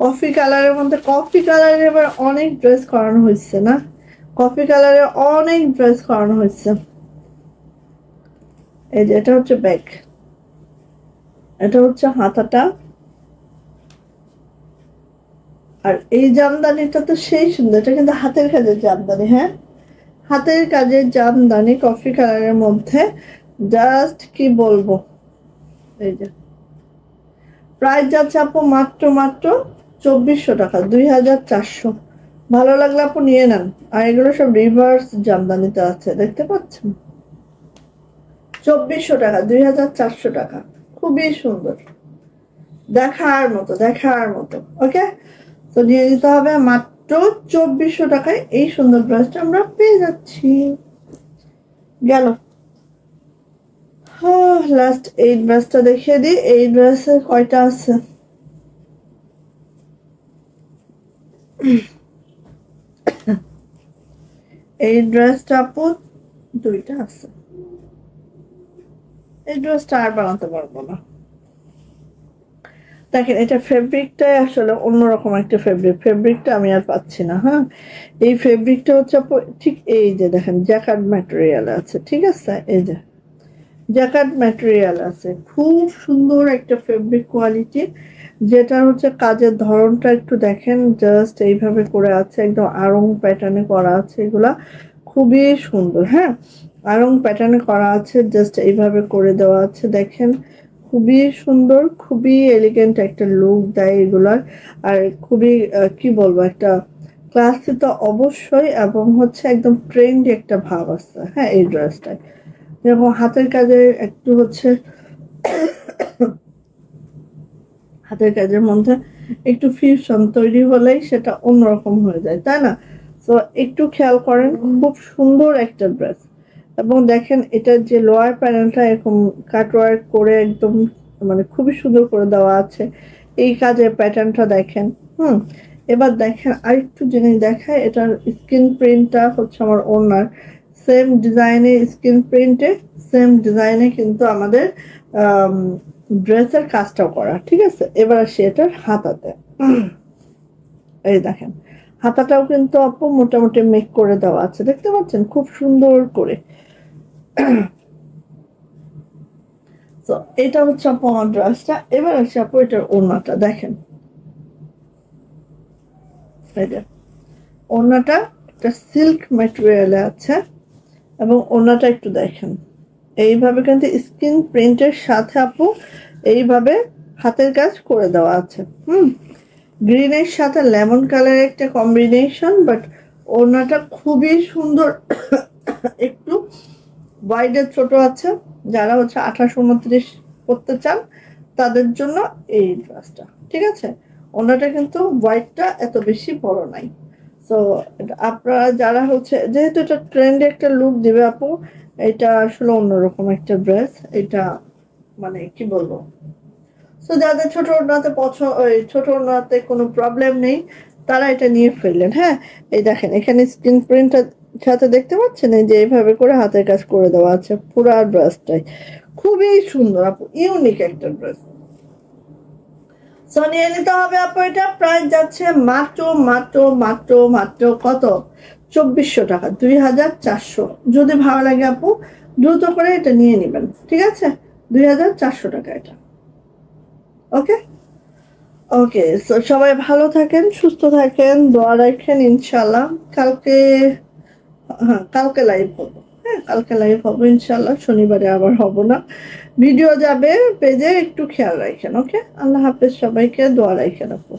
কফি কালারের মধ্যে, কফি কালারের এবার অনেক ড্রেস করানো হয়েছে না, কফি কালারে অনেক ড্রেস করানো হয়েছে। এই যে এটা হচ্ছে ব্যাক, এটা হচ্ছে হাতাটা। আর এই জামদানিটা তো সেই সুন্দর, এটা কিন্তু হাতের কাজের জামদানি। হ্যাঁ, হাতের কাজের জামদানি কফি কালারের মধ্যে, জাস্ট কি বলবো। এই যে প্রাইস যাচ্ছে আপু মাত্র 2400 টাকা, 2400। ভালো লাগলে আপু নিয়ে নেন। আর এগুলো সব রিভার্স জামদানিতে আছে, দেখতে পাচ্ছেন? 2400 টাকা, 2400 টাকা, খুবই সুন্দর, দেখার মতো, দেখার মতো। ওকে, তো নিয়ে নিতে হবে। মাত্র 2400 টাকায় এই সুন্দর ড্রেসটা আমরা পেয়ে যাচ্ছি। গেল। লাস্ট এই ড্রেসটা দেখিয়ে দিই। এই ড্রেসে কয়টা আছে? এই ড্রেসটা আপু দুইটা আছে। এই ড্রেসটা আর বানাতে পারবো না। দেখেন, এটা ফেব্রিকটাই আসলে অন্যরকম একটা ফেব্রিকটা আমি আর পাচ্ছি না। হ্যাঁ, এই ফেব্রিকটা হচ্ছে ঠিক এই যে দেখেন জ্যাকার্ড ম্যাটেরিয়াল আছে, ঠিক আছে? এই যে জ্যাকেট ম্যাটেরিয়াল আছে, খুব সুন্দর একটা ফেব্রিক কোয়ালিটি, যেটা হচ্ছে কাজের ধরনটা একটু দেখেন, জাস্ট এইভাবে করে আছে, একদম আড়ং প্যাটার্নে করা আছে, এগুলা খুবই সুন্দর। হ্যাঁ, আড়ং প্যাটার্নে করা আছে, জাস্ট এইভাবে করে দেওয়া আছে, দেখেন খুবই সুন্দর, খুবই এলিগেন্ট একটা লুক দেয় এগুলার। আর খুবই কি বলবো, একটা ক্লাসি তো অবশ্যই, এবং হচ্ছে একদম ট্রেন্ডি একটা ভাব আছে হ্যাঁ এই ড্রেসটায়। যেমন হাতের কাজে একটু হচ্ছে, হাতের কাজের মধ্যে একটু ফিউশন তৈরি হলেই সেটা অন্যরকম হয়ে যায়, তাই না? তো একটু খেয়াল করেন, খুব সুন্দর একটা ড্রেস। এবং দেখেন এটার যে লোয়ার প্যানেলটা এরকম কাটওয়ার্ক করে একদম মানে খুবই সুন্দর করে দেওয়া আছে, এই কাজের প্যাটার্নটা দেখেন। হুম, এবার দেখেন আরেকটু জিনিস দেখায়, এটার স্ক্রিন প্রিন্টটা হচ্ছে আমার ওনার সেম ডিজাইনে, স্ক্রিন প্রিন্টে সেম ডিজাইনে কিন্তু আমাদের ড্রেসের কাজটাও করা, ঠিক আছে? এবার আসি এটার হাতাতে। এই দেখেন হাতাটাও কিন্তু আপু মোটামুটি মেক করে দেওয়া আছে, দেখতে পাচ্ছেন খুব সুন্দর করে। তো এটা হচ্ছে আপু আমার ড্রেসটা। এবার আসি আপু এটার ওড়নাটা দেখেন, এই যে ওড়নাটা একটা সিল্ক ম্যাটেরিয়ালে আছে, এবং ওড়নাটা একটু দেখেন এইভাবে কিন্তু স্ক্রিন প্রিন্টের সাথে আপু এইভাবে হাতের কাজ করে দেওয়া আছে। গ্রিনের সাথে লেমন কালারের একটা কম্বিনেশন, বাট ওড়নাটা খুবই সুন্দর। একটু ওয়াইডের ছোট আছে, যারা হচ্ছে 28-29 করতে চান তাদের জন্য এই ড্রেসটা, ঠিক আছে? ওড়নাটা কিন্তু হোয়াইটটা এত বেশি বড় নাই। তো আপনারা যারা হচ্ছে, যেহেতু এটা ট্রেন্ডে একটা লুক দিবে আপু, এটা আসলে অন্যরকম একটা ড্রেস, এটা মানে কি বলবো। তো যাদের ছোট ওড়নাতে পছন্দ, ওই ছোট ওড়নাতে কোনো প্রবলেম নেই, তারা এটা নিয়ে ফেললেন। হ্যাঁ, এই দেখেন এখানে স্ক্রিন প্রিন্টটা সাথে দেখতে পাচ্ছেন, এই যে এইভাবে করে হাতের কাজ করে দেওয়া আছে পুরো ড্রেসটাই, খুবই সুন্দর আপু, ইউনিক একটা ড্রেস। সো নিয়ে নিতে হবে আপু, এটা প্রাইস যাচ্ছে মাত্র মাত্র মাত্র মাত্র কত, 2400 টাকা, 2400। যদি ভালো লাগে আপু দ্রুত করে এটা নিয়ে নেবেন, ঠিক আছে? 2400 টাকা এটা। ওকে, ওকে। সো সবাই ভালো থাকেন, সুস্থ থাকেন, দোয়া রাখেন, ইনশাল্লাহ কালকে, হ্যাঁ কালকে লাইভ হবো, হ্যাঁ কালকে লাইভ হবো ইনশাল্লাহ, শনিবারে আবার হব না, ভিডিও যাবে পেজে, একটু খেয়াল রাখেন। ওকে, আল্লাহ হাফেজ, সবাইকে দোয়া রাখেন আপু।